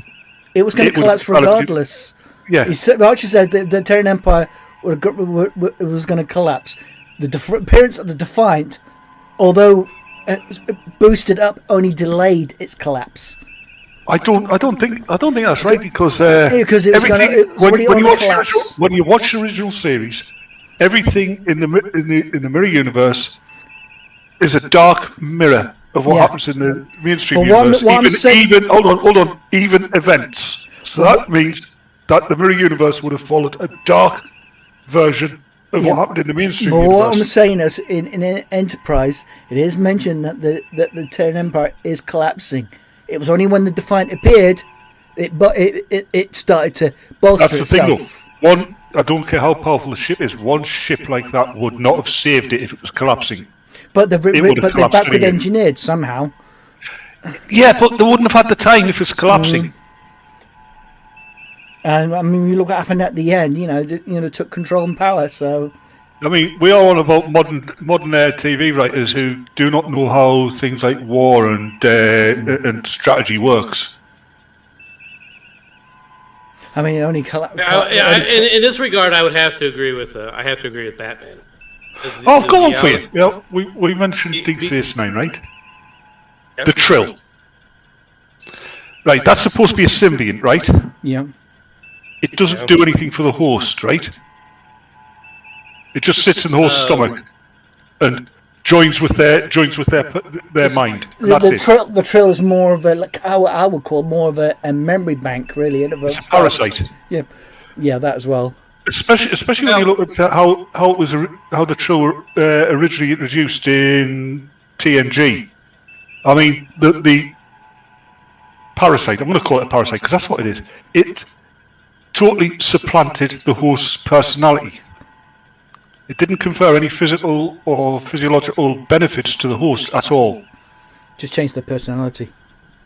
It was going to collapse regardless.
Yeah.
Archer said that the Terran Empire was going to collapse. The appearance of the Defiant, although boosted up, only delayed its collapse.
I don't think that's right because
because it was
when you watch the original series, everything in the mirror universe is a dark mirror of what happens in the mainstream universe. Even events. So that means that the mirror universe would have followed a dark version of what happened in the mainstream universe.
What I'm saying is, in Enterprise, it is mentioned that the Terran Empire is collapsing. It was only when the Defiant appeared, it started to bolster itself. That's the thing,
though. One, I don't care how powerful the ship is. One ship like that would not have saved it if it was collapsing.
But they're backward engineered somehow.
Yeah, but they wouldn't have had the time if it's collapsing.
And I mean, you look what happened at the end. They took control and power. So,
I mean, we are all about modern TV writers who do not know how things like war and strategy works.
I mean, it only collapsed.
In this regard, I would have to agree with. I have to agree with Batman.
Go on for you. Yeah, we mentioned Deep Space Nine, right? Yep. The Trill. Right, that's supposed to be a symbiont, right?
Yeah.
It doesn't do anything for the host, right? It just sits in the host's stomach and joins with their mind.
The Trill is more of how I would call more of a memory bank, really.
It's a parasite.
Yeah, that as well.
Especially when you look at how the Trill originally introduced in TNG. I mean, the parasite. I'm going to call it a parasite because that's what it is. It totally supplanted the host's personality. It didn't confer any physical or physiological benefits to the host at all.
Just changed their personality.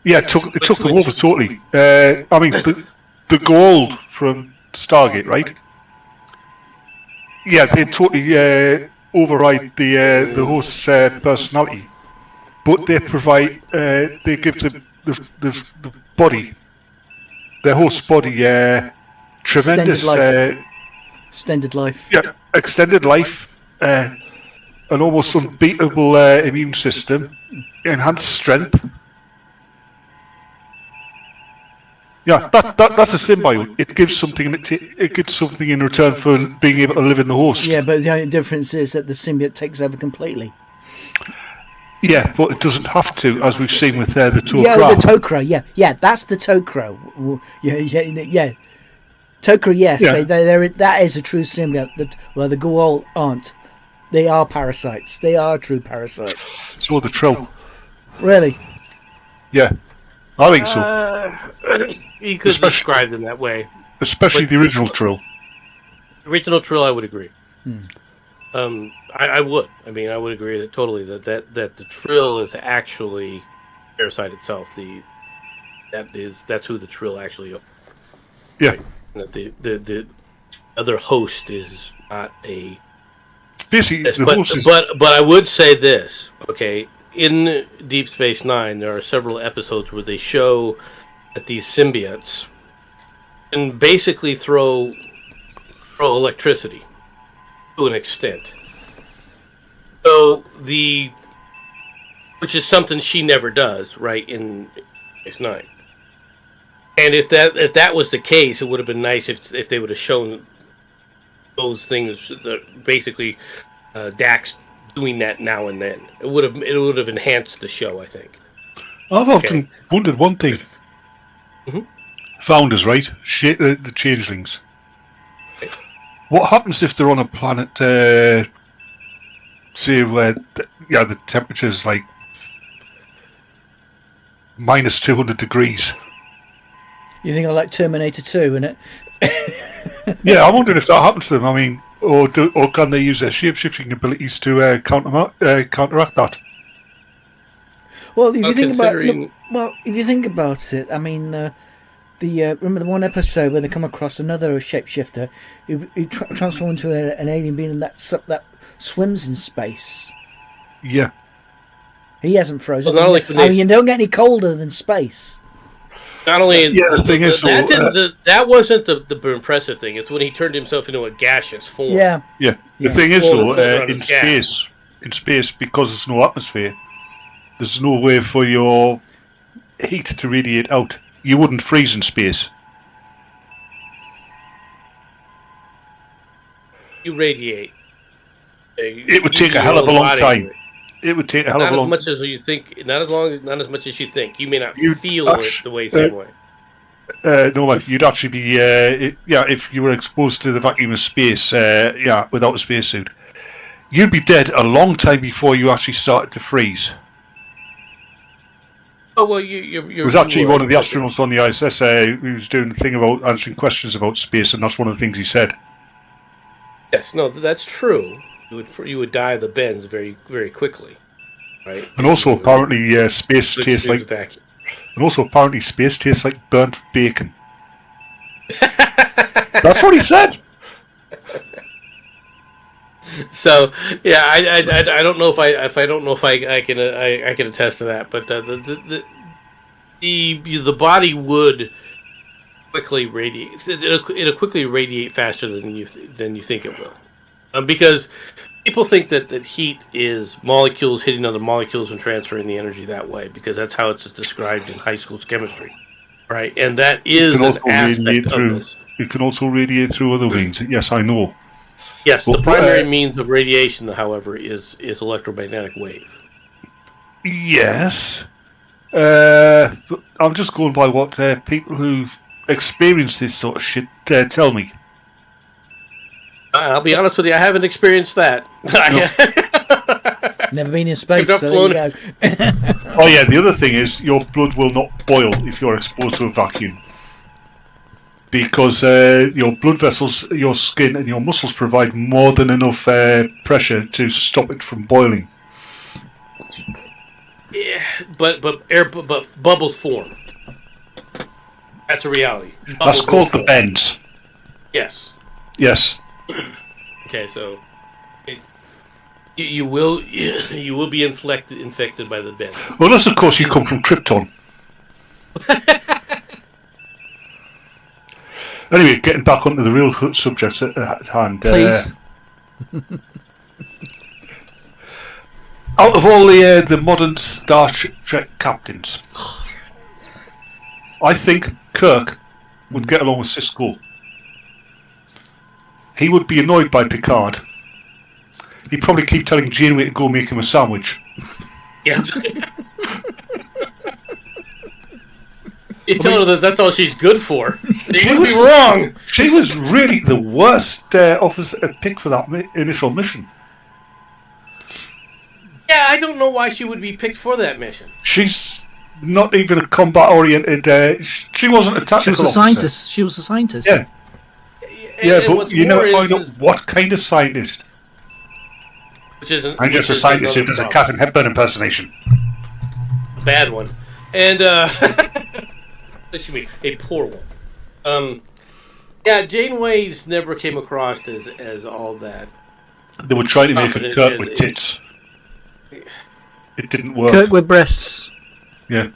Yeah, it took them over totally. I mean, the Goa'uld from Stargate, right? Yeah, they totally override the host's personality, but they provide they give the body, their host's body, tremendous
extended life.
Yeah, extended life, an almost unbeatable immune system, enhanced strength. Yeah, that's a symbiote. It gives something. It gives something in return for being able to live in the host.
Yeah, but the only difference is that the symbiote takes over completely.
Yeah, but it doesn't have to, as we've seen with the Tok'ra.
Yeah, the Tok'ra. Yeah, that's the Tok'ra. Yeah. Tok'ra, yes, yeah. That is a true symbiote. The Goa'uld aren't. They are parasites. They are true parasites.
So the Trill.
Really?
Yeah, I think so.
You could describe them that way.
Especially the original Trill.
Original Trill, I would agree. I would. I mean, I would agree that totally that the Trill is actually Parasite itself. That's who the Trill actually are.
Yeah.
Right? That the other host is not a.
Basically,
but I would say this. Okay, in Deep Space Nine, there are several episodes where they show that these symbiotes can basically throw electricity to an extent. So which is something she never does, right, in Space Nine. And if that was the case, it would have been nice if they would have shown those things, basically Dax doing that now and then. It would have enhanced the show, I think.
I've often wondered one thing.
Mm-hmm.
Founders, right? The changelings.
Right.
What happens if they're on a planet, say, where the temperature's like minus 200 degrees?
You think I like Terminator 2, innit?
Yeah, I'm wondering if that happens to them. I mean, or can they use their shape-shifting abilities to counteract that?
Well, if you think about it, I mean, remember the one episode where they come across another shapeshifter who transforms into an alien being that swims in space.
Yeah.
He hasn't frozen.
Well,
you don't get any colder than space.
Not only
the thing is,
that wasn't the impressive thing. It's when he turned himself into a gaseous form.
Yeah. The thing is, though, in space, because there's no atmosphere, there's no way for your heat to radiate out. You wouldn't freeze in space.
You radiate.
It would take a hell of a long time. It would take a hell of a long.
Not as much as you think. Not as much as you think. You may not feel it the same way.
No, you'd actually be. If you were exposed to the vacuum of space, without a spacesuit, you'd be dead a long time before you actually started to freeze.
Oh well, you
was actually one of the astronauts on the ISS who was doing the thing about answering questions about space, and that's one of the things he said.
Yes, no, that's true. You would die of the bends very, very quickly, right?
And also, apparently, space tastes like.
Vacuum.
And also, apparently, space tastes like burnt bacon. That's what he said.
So yeah, I don't know if I can attest to that, but the body would quickly radiate. It'll quickly radiate faster than you think it will, because people think that heat is molecules hitting other molecules and transferring the energy that way, because that's how it's described in high school's chemistry, right? And that is an aspect of this.
It can also radiate through other means. Yes, I know.
Yes, the primary means of radiation, however, is electromagnetic wave.
Yes. But I'm just going by what people who've experienced this sort of shit tell me.
I'll be honest with you, I haven't experienced that.
No. Never been in space, so there you go.
Oh yeah, the other thing is your blood will not boil if you're exposed to a vacuum. Because your blood vessels, your skin and your muscles provide more than enough pressure to stop it from boiling.
Yeah, but bubbles form. That's a reality.
That's called the bends.
Yes.
Yes.
Okay, so you will be infected by the bend.
Well, unless of course you come from Krypton. Anyway, getting back onto the real subject at hand.
Please.
Out of all the modern Star Trek captains, I think Kirk would get along with Sisko. He would be annoyed by Picard. He'd probably keep telling Janeway to go make him a sandwich.
Yeah. You tell her that's all she's good for. You would be wrong.
She was really the worst officer pick for that initial mission.
Yeah, I don't know why she would be picked for that mission.
She's not even a combat-oriented. She wasn't a tactical officer.
Scientist. She was a scientist.
Yeah. Yeah, but you never find out what kind of scientist.
which isn't.
I'm just a scientist who does a Katharine Hepburn impersonation.
A bad one, and excuse me, a poor one. Yeah, Janeway's never came across as all that.
They were trying to make a Kirk with tits. It didn't work.
Kirk with breasts.
Yeah.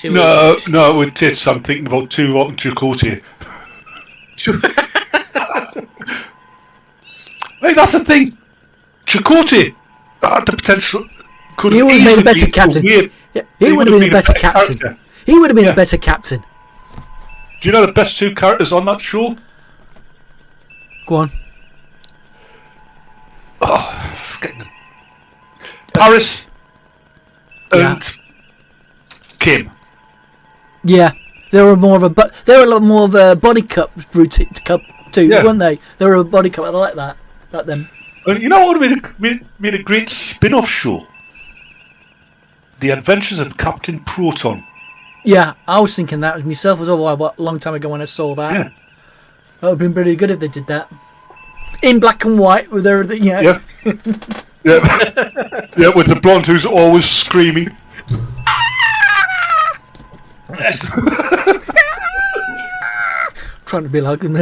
No, with tits. I'm thinking about Too Hot and Chakotay. Hey, that's the thing. Chakotay had the potential.
He would have been a better captain. Yeah, he would have been a better captain. He would have been a better captain.
Do you know the best two characters on that show?
Go on.
Oh, forgetting them. Paris and Kim.
Yeah, they were more of a a lot more of a body cup routine too, weren't they? They were a body cup. I like that. Like them.
And you know what would have made a great spin-off show? The Adventures of Captain Proton.
Yeah, I was thinking that was myself as well. A long time ago when I saw that.
Yeah.
That would have been pretty good if they did that in black and white with everything. Yeah.
Yeah. Yeah, with the blonde who's always screaming.
Trying to be like them.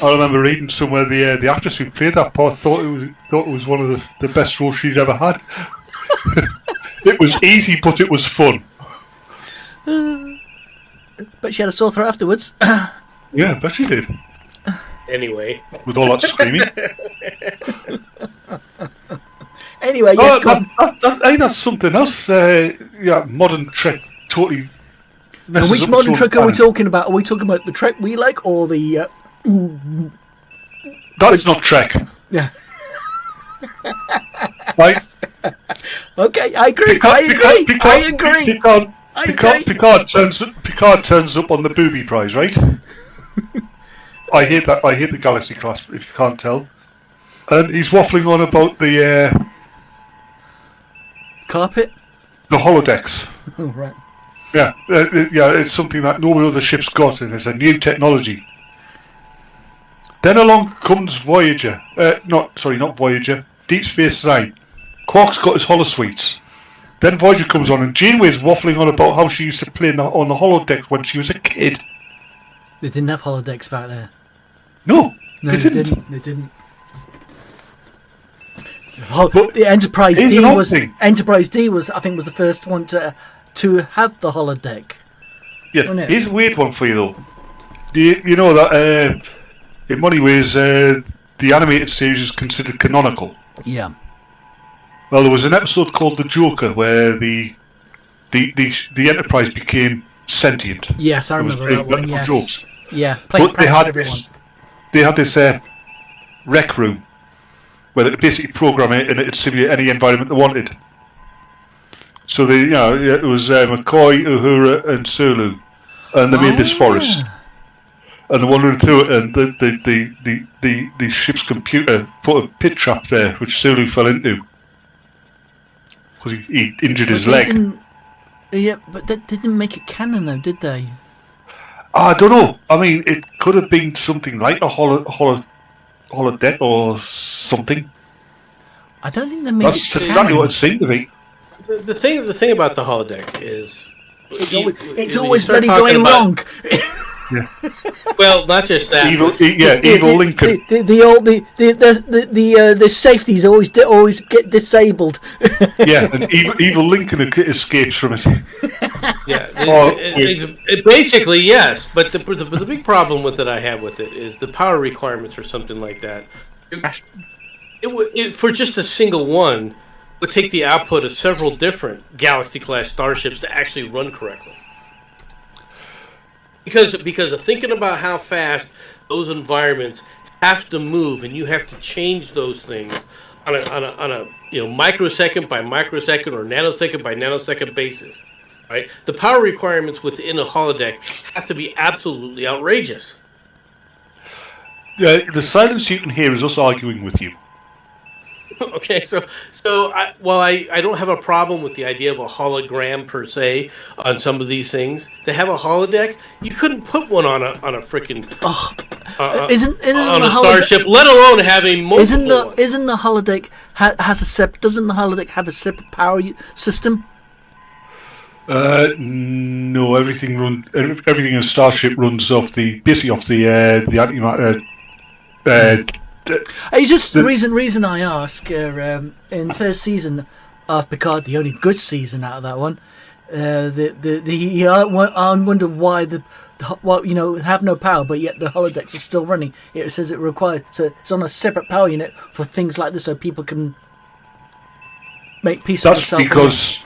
I remember reading somewhere the actress who played that part thought it was one of the best roles she's ever had. It was easy, but it was fun.
But she had a sore throat afterwards.
Yeah, I bet she did.
Anyway,
with all that screaming.
Anyway, yes,
that's something else. Yeah, modern Trek totally.
And which modern Trek are we talking about? Are we talking about the Trek we like or the?
That's not Trek.
Yeah.
Right.
Okay, I agree. I agree.
Picard turns up on the booby prize, right? I hate that. I hate the Galaxy class. If you can't tell, and he's waffling on about the
carpet,
the holodecks.
Oh, right.
Yeah, it's something that no other ship's got, and it's a new technology. Then along comes Voyager. Not Voyager. Deep Space Nine. Quark's got his holosuites. Then Voyager comes on, and Janeway's waffling on about how she used to play on the holodeck when she was a kid.
They didn't have holodecks back there.
No, they didn't.
They didn't. The Enterprise D was I think was the first one to have the holodeck.
Yeah, here's a weird one for you though. You know that in many ways the animated series is considered canonical.
Yeah.
Well, there was an episode called The Joker where the Enterprise became sentient.
Yes, I remember that one. Yes.
Jokes.
Yeah,
but they had this rec room where they could basically program it and it'd simulate any environment they wanted. So it was McCoy, Uhura, and Sulu, and they made this forest. And they wandered through it, and the ship's computer put a pit trap there, which Sulu fell into because he injured his leg.
Yeah, but they didn't make it canon, though, did they?
I don't know. I mean, it could have been something like a holodeck or something.
I don't think they made
That's exactly what it seemed to be.
The thing about the holodeck is
it's always bloody going wrong.
Yeah.
Well, not just that.
Evil Lincoln.
The safeties always get disabled.
Yeah, and evil Lincoln escapes from it.
Yeah, it basically yes, but the big problem with it I have with it is the power requirements or something like that. It for just a single one would take the output of several different Galaxy-class starships to actually run correctly. Because of thinking about how fast those environments have to move, and you have to change those things on a microsecond by microsecond or nanosecond by nanosecond basis, right? The power requirements within a holodeck have to be absolutely outrageous.
Yeah, the silence you can hear is us arguing with you.
Okay, so I don't have a problem with the idea of a hologram per se on some of these things. To have a holodeck, you couldn't put one on a freaking
isn't
on
the
a starship, let alone having multiple.
Isn't the holodeck has a separate? Doesn't the holodeck have a separate power system?
No, everything in Starship runs off the antimatter.
It's just the reason I ask. In third season of Picard, the only good season out of that one, I wonder why have no power, but yet the holodecks are still running. It says it requires, so it's on a separate power unit for things like this, so people can make peace with themselves.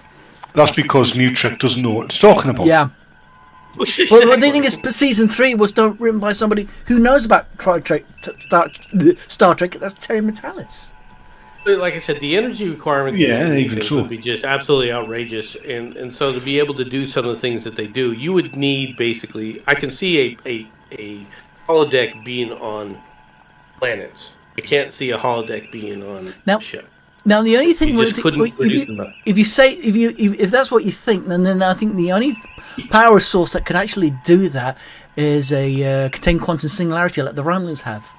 That's because New Trek doesn't know what it's talking about.
Yeah. Well, the thing is, season 3 was written by somebody who knows about Star Trek. That's Terry Matalas.
Like I said, the energy requirements would be just absolutely outrageous, and so to be able to do some of the things that they do, you would need basically. I can see a holodeck being on planets. I can't see a holodeck being on a ship.
Now the only thing, if that's what you think, then I think the only power source that could actually do that is a contained quantum singularity like the Romulans have.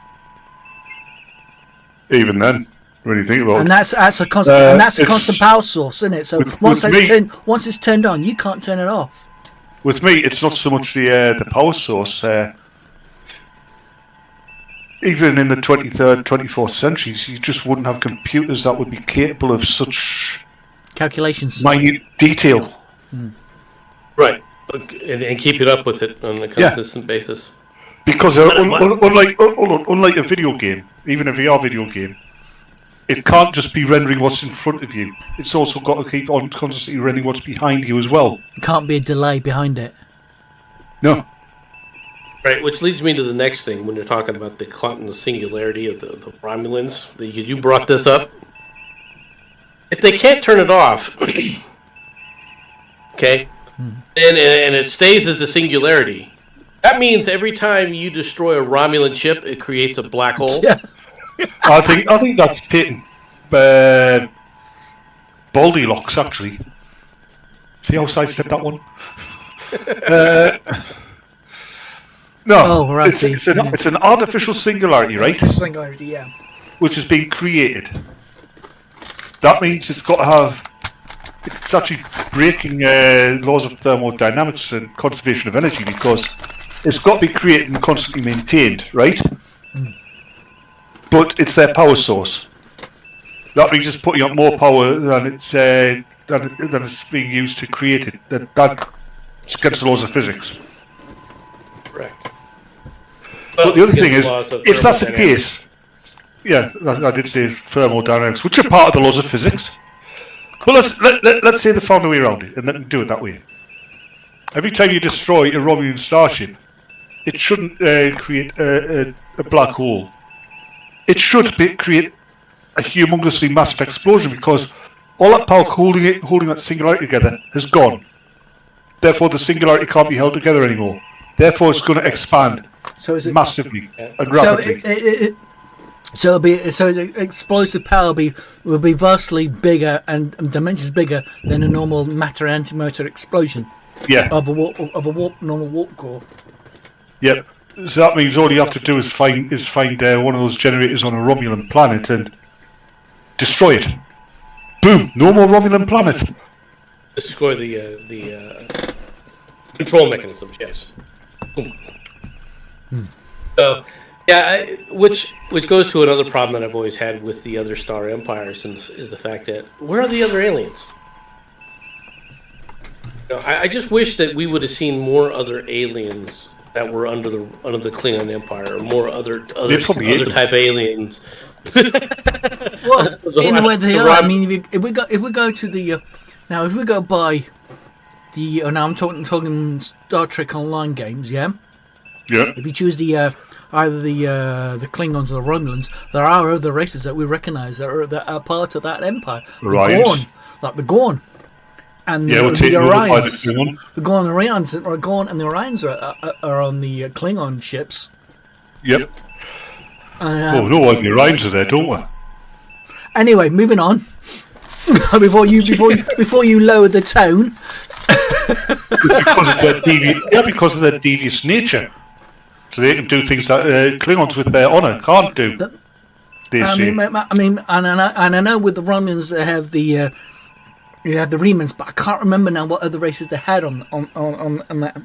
Even then, when you think about it,
and that's a constant, constant power source, isn't it? So once it's turned on, you can't turn it off.
With me, it's not so much the power source. Even in the 23rd, 24th centuries, you just wouldn't have computers that would be capable of such
calculations,
minute detail.
Right, and keep it up with it on a consistent basis.
Because unlike a video game, even a VR video game, it can't just be rendering what's in front of you. It's also got to keep on constantly rendering what's behind you as well.
It can't be a delay behind it.
No.
Right, which leads me to the next thing when you're talking about the quantum singularity of the Romulans. You brought this up. If they can't turn it off, okay, and it stays as a singularity, that means every time you destroy a Romulan ship, it creates a black hole.
Yeah.
I think that's Peyton. Goldilocks, actually. See how I said that one? No, it's an artificial singularity, right?
Singularity, yeah.
Which has been created. That means it's got to have. It's actually breaking laws of thermodynamics and conservation of energy because it's got to be created and constantly maintained, right? But it's their power source. That means it's putting up more power than it's being used to create it. That's against the laws of physics.
Correct.
But the other thing is, if that's the case, I did say thermodynamics, which are part of the laws of physics. But let's say they found a way around it, and then do it that way. Every time you destroy a Romulan starship, it shouldn't create a black hole. It should create a humongously massive explosion because all that power holding that singularity together has gone. Therefore, the singularity can't be held together anymore. Therefore, it's going to expand massively and rapidly.
So the explosive power will be vastly bigger and dimensions bigger than a normal matter antimatter explosion.
Yeah.
Of a normal warp core.
Yep. So that means all you have to do is find one of those generators on a Romulan planet and destroy it. Boom! No more Romulan planet.
Destroy the control mechanisms. Yes. Boom. So, which goes to another problem that I've always had with the other star empires, is the fact that where are the other aliens? I just wish that we would have seen more other aliens that were under the Klingon Empire, or more other type of aliens.
Well, in a way they are. I mean, if we go to the now, if we go by the now I'm talking Star Trek Online games, yeah.
Yeah.
If you choose the either the Klingons or the Romulans, there are other races that we recognise that are part of that empire.
Right.
The Gorn. And the Orions, the Gorn and the Orions are on the Klingon ships.
Yep. No, the Orions are there, don't we?
Anyway, moving on. before you lower the tone.
Because of their devious nature. so they can do things that Klingons with their honor can't do.
I mean, and I know with the Romulans they have the you have the Remans, but I can't remember now what other races they had on that.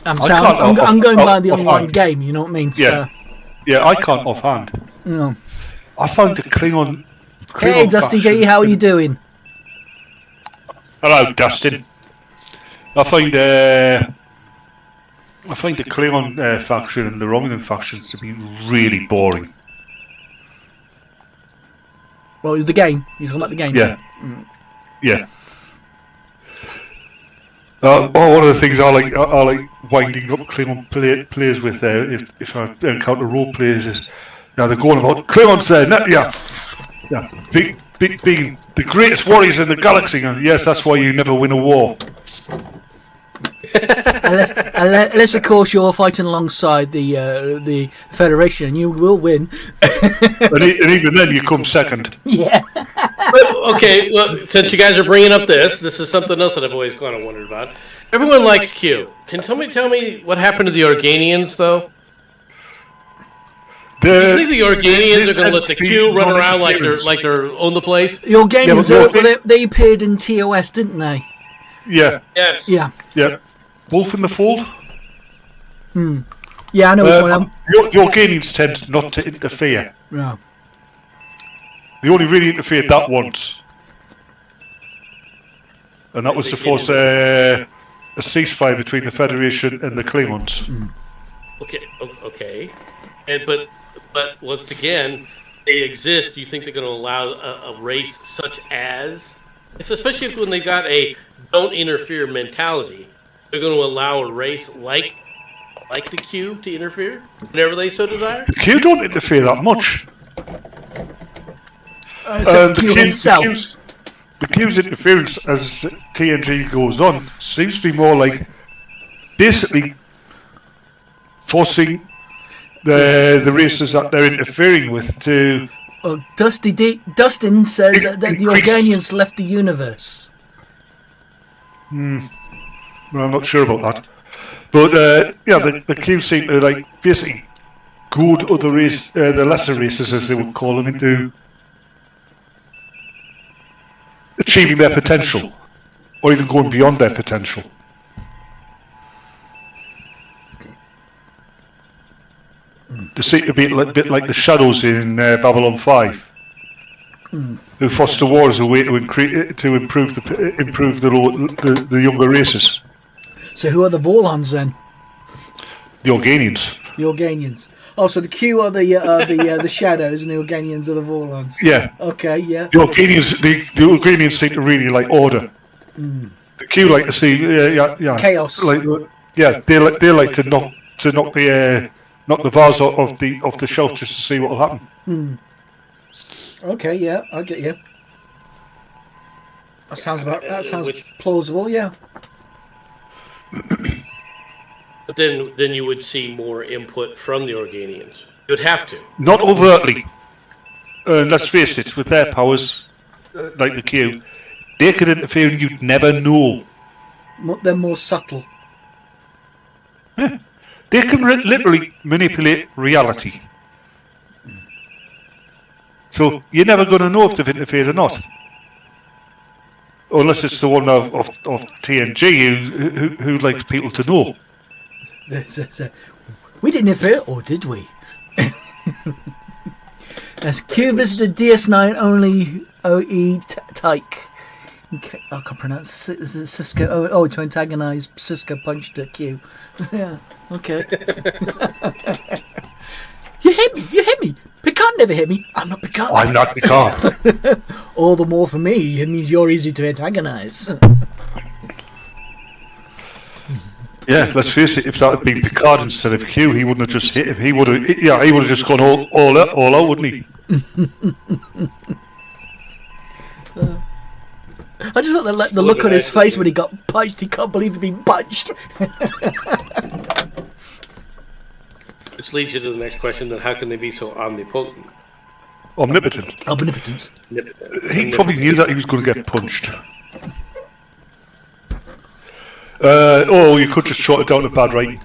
I'm going by the online game. You know what I mean?
Yeah, I can't offhand.
No.
I found the Klingon.
Hey, Dusty D, how are you doing?
Hello, Dustin. I find the Klingon faction and the Romulan factions to be really boring.
Well, the game. You're talking about the game.
Yeah. Yeah. One of the things I like winding up Klingon players with if I encounter role players is they're going about Klingons there. Being the greatest warriors in the galaxy. And yes, that's why you never win a war.
Unless, of course, you're fighting alongside the Federation, and you will win.
and even then, you come second.
Yeah.
Okay, well, since you guys are bringing up this is something else that I've always kind of wondered about. Everyone likes Q. Can tell me what happened to the Organians, though? Do you think the Organians are going to let the Q run around like they're own the place?
The Organians, they appeared in TOS, didn't they?
Yeah.
Yes.
Yeah.
Yeah. Wolf in the Fold?
Yeah, I know which one.
The Organians tend not to interfere.
No.
They only really interfered that once. And that was to force a ceasefire between the Federation and the Klingons.
Okay. But once again, they exist. Do you think they're going to allow a race such as... Especially when they got a don't interfere mentality, they're going to allow a race like the Q to interfere whenever they so desire?
The Q don't interfere that much.
The Q himself.
The Q's interference as TNG goes on seems to be more like basically forcing the races that they're interfering with to...
Well, Dustin says that the Organians left the universe.
Well, I'm not sure about that. But the Q seem to basically goad other race, the lesser races as they would call them, into achieving their potential, or even going beyond their potential. They seem to be a bit like the Shadows in Babylon 5, who foster war as a way to improve the younger races.
So who are the Vorlons then?
The Organians.
The Organians. Oh, so the Q are the Shadows, and the Organians are the Vorlons.
Yeah.
Okay. Yeah.
The Organians seem to really like order. The Q like to see
chaos.
They like to knock the vase of the shelf just to see what will happen.
Okay, yeah, I get you. That sounds plausible, yeah.
But then you would see more input from the Organians. You would have to.
Not overtly. Let's face it, with their powers, like the Q, they could interfere and you'd never know.
They're more subtle.
Yeah. They can literally manipulate reality. So you're never going to know if they've interfered or not. Unless it's the one of TNG who likes people to know.
We didn't interfere, or did we? As Q visited DS9 only OE Tyke. Okay, I can't pronounce Cisco. To antagonise Cisco punched at Q. Yeah, okay. You hit me. Picard never hit me. I'm not Picard.
I'm not Picard.
All the more for me. It means you're easy to antagonise.
Yeah, let's face it. If that had been Picard instead of Q, he wouldn't have just hit him. He would have just gone all out, wouldn't he?
I just thought the look on his face when he got punched. He can't believe he'd been punched.
Which leads you to the next question: then how can they be so omnipotent?
Omnipotent.
Omnipotence.
He probably knew that he was going to get punched. You could just short it down to bad writing.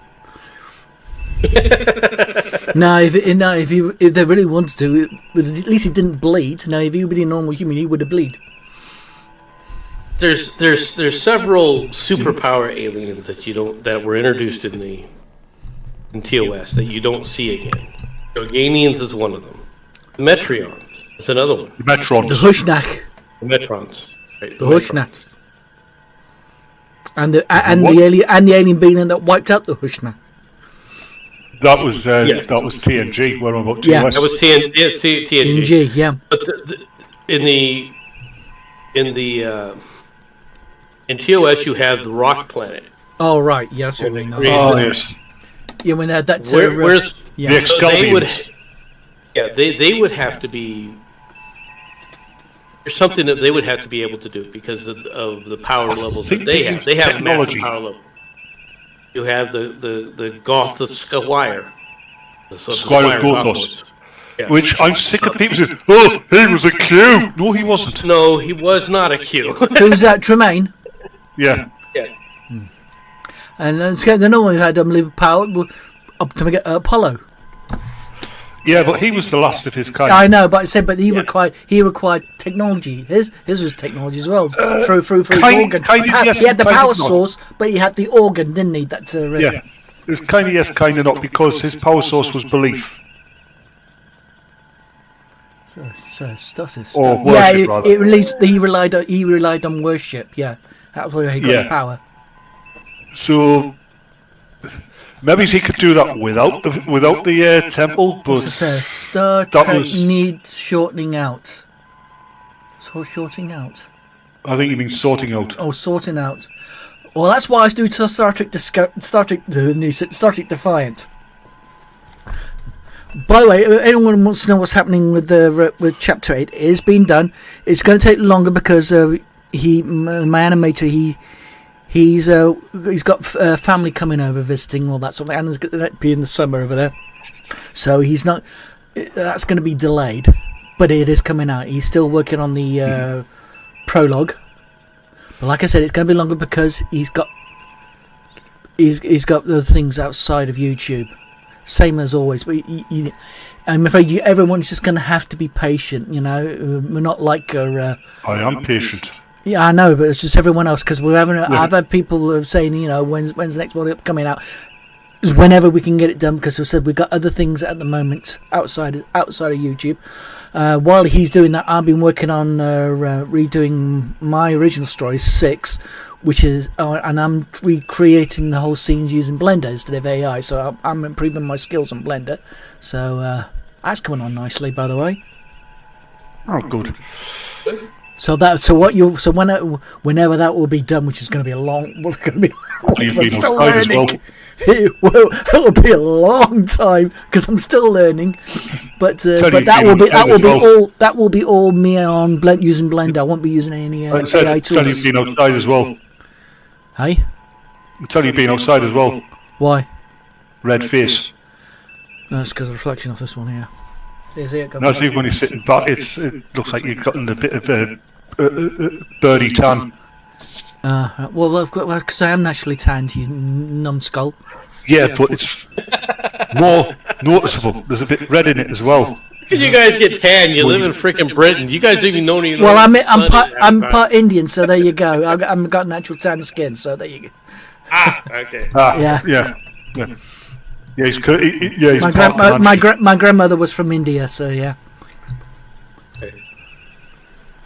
If they really wanted to, but at least he didn't bleed. Now, if he would be a normal human, he would have bleed.
There's several superpower aliens that were introduced in TOS that you don't see again. Organians is one of them. The Metreons is another one.
The Metrons.
The Hushnak.
The Metrons. Right,
the Hushnak. And the alien being that wiped out the Hushnak.
That was TNG. What about TOS?
Yeah, that was TNG.
TNG, yeah.
But in TOS you have the rock planet.
Oh right, yes.
Yes.
Yeah, when that.
Where's the Excaliburs?
They would have to be. There's something that they would have to be able to do because of the power levels that they have. They have massive power level. You have the Goth of Squire.
Squire Gothos. Yeah. Which I'm sick of people saying, oh, he was a Q. No, he wasn't.
No, he was not a Q.
Who's that, Tremaine?
Yeah.
Yeah.
And the no one who had unbelievable power up to get Apollo.
Yeah, but he was the last of his kind.
I know, but he required technology. His was technology as well through his organ. He had the power source, but he had the organ, didn't he?
Yeah, it was kind of yes, kind of not, because his power source was belief.
Or worship, rather. He relied on worship. Yeah, that was where he got his power.
So. Maybe he could do that without the temple, but
Star Trek needs shortening out. Shorting out.
I think you mean sorting out.
Oh, sorting out. Well, that's why I do to Star Trek Defiant. By the way, anyone wants to know what's happening with Chapter 8? It is being done. It's going to take longer because my animator He's got family coming over visiting, all that sort of thing, and it's going to be in the summer over there. So he's not. That's going to be delayed, but it is coming out. He's still working on the prologue. But like I said, it's going to be longer because he's got the things outside of YouTube, same as always. But I'm afraid everyone's just going to have to be patient. You know, we're not like I
am patient.
Yeah, I know, but it's just everyone else because we're having. I've had people saying, you know, when's the next one coming out? Whenever we can get it done, because we said we've got other things at the moment outside of YouTube. While he's doing that, I've been working on redoing my original story 6, which is, and I'm recreating the whole scenes using Blender instead of AI. So I'm improving my skills on Blender. So that's coming on nicely, by the way.
Oh, good.
Whenever that will be done, which is going to be a long. We're going to be. I'm still learning. It will be a long time because I'm still learning. But that will be all me on using Blender. I won't be using any AI tools.
Tell you being outside as well.
Hey.
Tell you being outside as well.
Why?
Red face.
That's because of the reflection of this one here.
No, see when you're sitting back, it looks like you've gotten a bit of a birdie tan.
Well, because I am naturally tanned, you numbskull.
Yeah, but it's more noticeable. There's a bit red in it as well.
You guys get tan. You live in freaking Britain. You guys don't even know any.
Well, I'm part Indian, so there you go. I've got natural tan skin, so there you go.
Okay.
Yeah. Yeah, he's
my grandmother was from India, so yeah.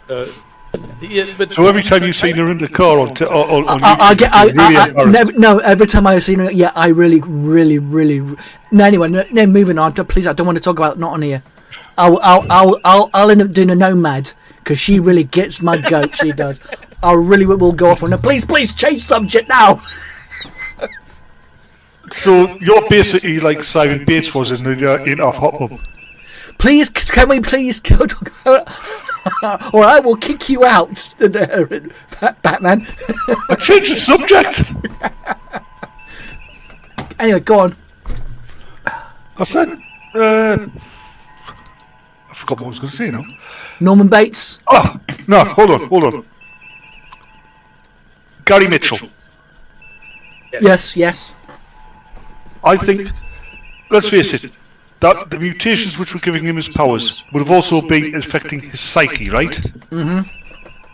So every time you've seen her in the car on
no, every time I've seen her, yeah, I really. No, anyway, no, moving on. Please, I don't want to talk about it, not on here. I'll end up doing a nomad because she really gets my goat. She does. I really will go off on her. Please, change subject now.
So you're basically like Simon Bates was in Off Hot Pub.
Please, can we please go or I will kick you out, Batman.
I changed the subject.
Anyway, go on.
I said, I forgot what I was going to say now.
Norman Bates.
Oh, no, hold on. Gary Mitchell.
Yes.
I think let's face it, that the mutations which were giving him his powers would have also been affecting his psyche, right?
Mm-hmm.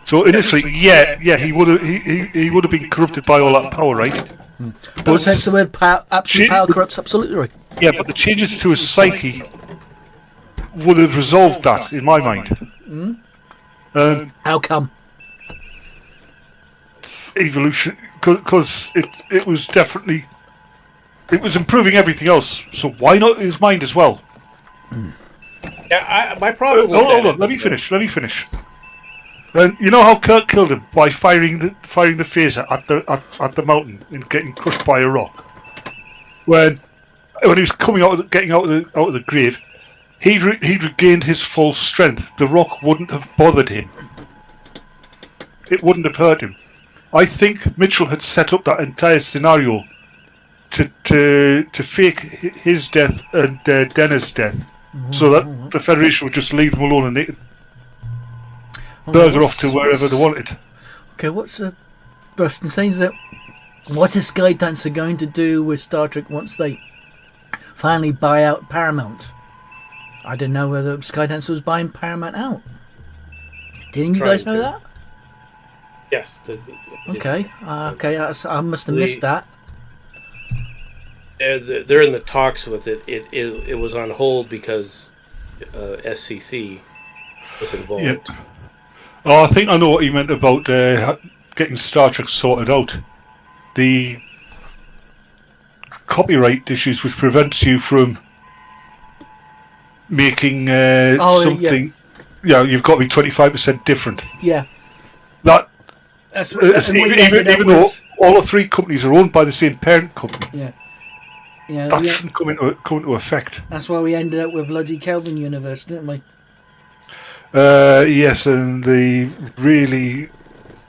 So initially, he would have been corrupted by all that power, right?
But hence the word power, absolute power corrupts absolutely.
Yeah, but the changes to his psyche would have resolved that, in my mind.
How come?
Evolution, because it was definitely, it was improving everything else. So why not his mind as well?
Yeah, my problem with
hold on, let me finish. And you know how Kirk killed him by firing the phaser at the mountain and getting crushed by a rock. When he was getting out of the grave, he'd regained his full strength. The rock wouldn't have bothered him. It wouldn't have hurt him. I think Mitchell had set up that entire scenario to fake his death and Dennis' death, so that the Federation would just leave them alone and they could burger off to wherever they wanted.
Okay, what's Dustin saying that? What is Skydance going to do with Star Trek once they finally buy out Paramount? I don't know whether Skydance was buying Paramount out. Didn't you guys know that?
Yes.
Okay. I must have missed that.
They're in the talks with it. It was on hold because SCC was involved.
Yeah. Oh, I think I know what he meant about getting Star Trek sorted out. The copyright issues which prevents you from making something. Yeah, you've got to be 25% different.
Yeah.
That's even though all the three companies are owned by the same parent company.
Yeah.
That shouldn't come into effect.
That's why we ended up with bloody Kelvin Universe, didn't we?
Yes, and the really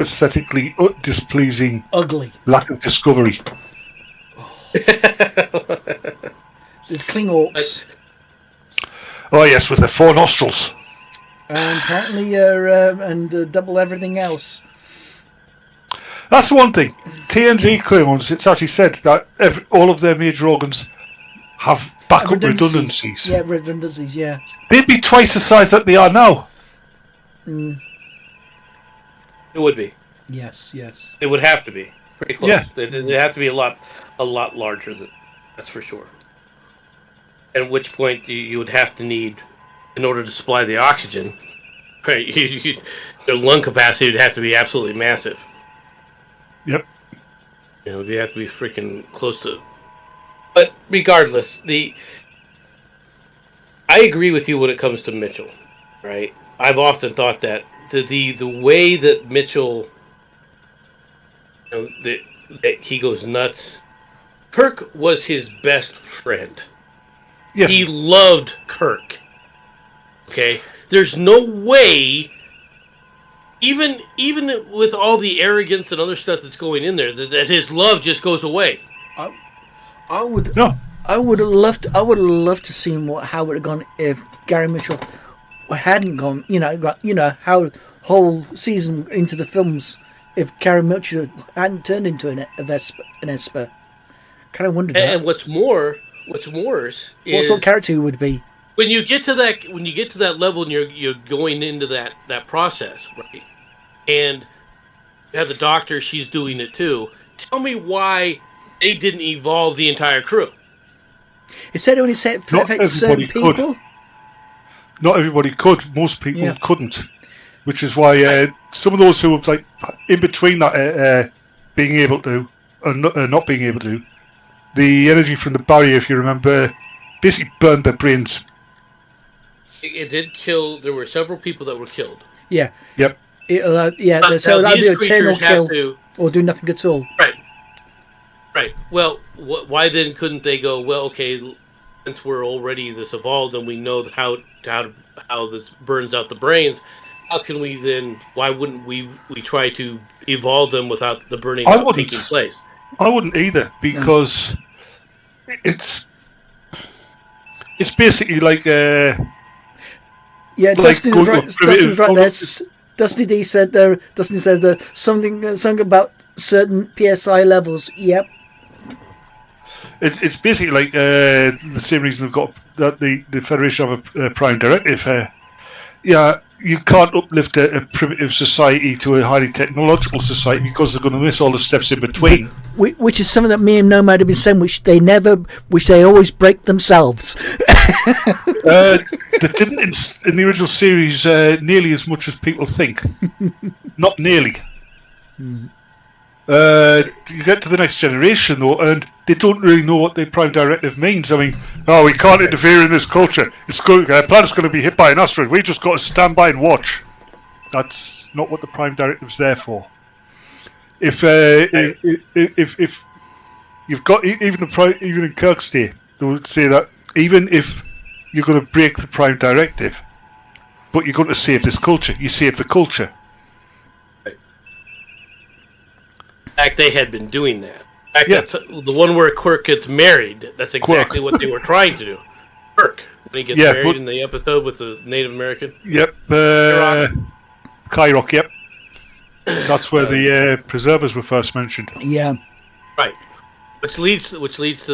aesthetically displeasing,
ugly
lack of discovery.
The Klingorks.
Oh yes, with their 4 nostrils.
And apparently, and double everything else.
That's one thing. TNG Klingons, it's actually said that all of their major organs have backup redundancies.
Yeah, redundancies, yeah.
They'd be twice the size that they are now.
Mm.
It would be.
Yes.
It would have to be. Pretty close.
Yeah.
It'd have to be a lot larger, that's for sure. At which point you would have to need, in order to supply the oxygen, right, their lung capacity would have to be absolutely massive.
Yep.
They have to be freaking close to. But regardless, I agree with you when it comes to Mitchell, right? I've often thought that the way that Mitchell, that he goes nuts. Kirk was his best friend.
Yeah.
He loved Kirk. Okay, there's no way. Even with all the arrogance and other stuff that's going in there, that his love just goes away.
I would
No.
I would have loved to see how it would have gone if Gary Mitchell hadn't gone. How whole season into the films, if Gary Mitchell hadn't turned into an Esper. Kind of wondered that.
And what's worse is
what sort of character he would be.
When you get to that level and you're going into that process, right? And you have the doctor, she's doing it too. Tell me why they didn't evolve the entire crew.
It said it only affects certain people.
Not everybody could. Most people couldn't, which is why some of those who were like in between that being able to and not being able to, the energy from the barrier, if you remember, basically burned their brains.
It did kill. There were several people that were killed.
Yeah.
Yep.
So that'd be a eternal kill or do nothing at all.
Right. Well, why then couldn't they go? Well, okay, since we're already this evolved and we know how this burns out the brains, how can we then? Why wouldn't we try to evolve them without the burning out taking place?
I wouldn't either, because it's basically like
Dustin was right there. Dusty D said there. Dustin said there something about certain PSI levels. Yep.
It's basically like the same reason they've got that the Federation have a prime directive. Yeah, you can't uplift a primitive society to a highly technological society because they're going to miss all the steps in between.
Which is something that me and Nomad have been saying, which they always break themselves.
They didn't in the original series nearly as much as people think. Not nearly. You get to the next generation though, and they don't really know what the prime directive means. I mean, we can't interfere in this culture. Our planet's going to be hit by an asteroid. We just got to stand by and watch. That's not what the prime directive's there for. If you've got even in Kirk's day, they would say that even if you're going to break the prime directive, but you're going to save this culture, you save the culture.
In fact, they had been doing that. In fact, that's the one where Quirk gets married. That's exactly what they were trying to do. Quirk, when he gets married in the episode with the Native American.
Yep. Kyrock, yep. That's where the preservers were first mentioned.
Yeah.
Right. Which leads to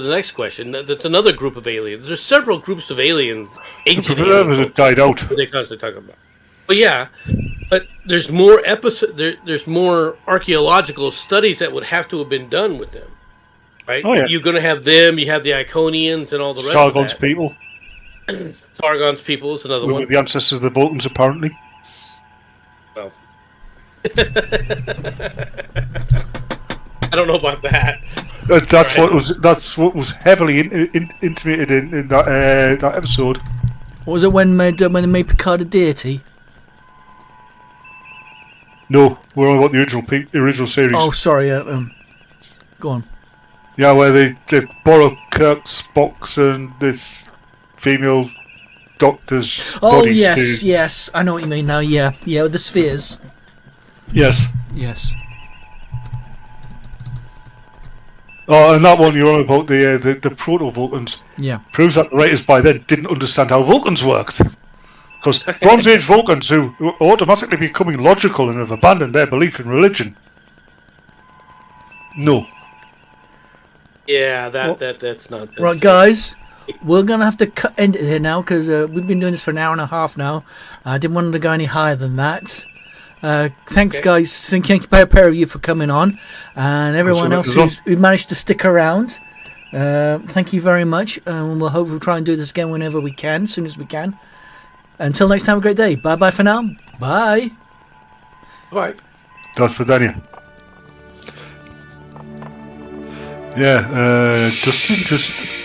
the next question. That's another group of aliens. There's several groups of aliens.
The preservers have died out.
They constantly talk about. But yeah, but there's more there's more archaeological studies that would have to have been done with them, right?
Oh, yeah.
You're going to have them. You have the Iconians and all the rest
Stargon's
of that.
people.
Sargon's people is another one.
The ancestors of the Vulcans, apparently.
Well, I don't know about that.
That's what was heavily intimated in that episode.
What was it when they made Picard a deity?
No, we're on about the original series.
Oh, sorry. Go on.
Yeah, where they borrow Kirk's box and this female doctor's bodies.
Yes. I know what you mean now. Yeah, with the spheres.
Yes. Oh, and that one you're on about the proto-Vulcans.
Yeah.
Proves that the writers by then didn't understand how Vulcans worked. Because Bronze Age Vulcans who are automatically becoming logical and have abandoned their belief in religion. No.
Yeah, that's not...
Right, guys, we're going to have to end it here now because we've been doing this for an hour and a half now. I didn't want to go any higher than that. Thanks, guys. Thank you, pair of you, for coming on. And everyone else who managed to stick around. Thank you very much. We'll try and do this again whenever we can, as soon as we can. Until next time, have a great day. Bye-bye for now. Bye.
Bye.
That's for Daniel. Yeah, just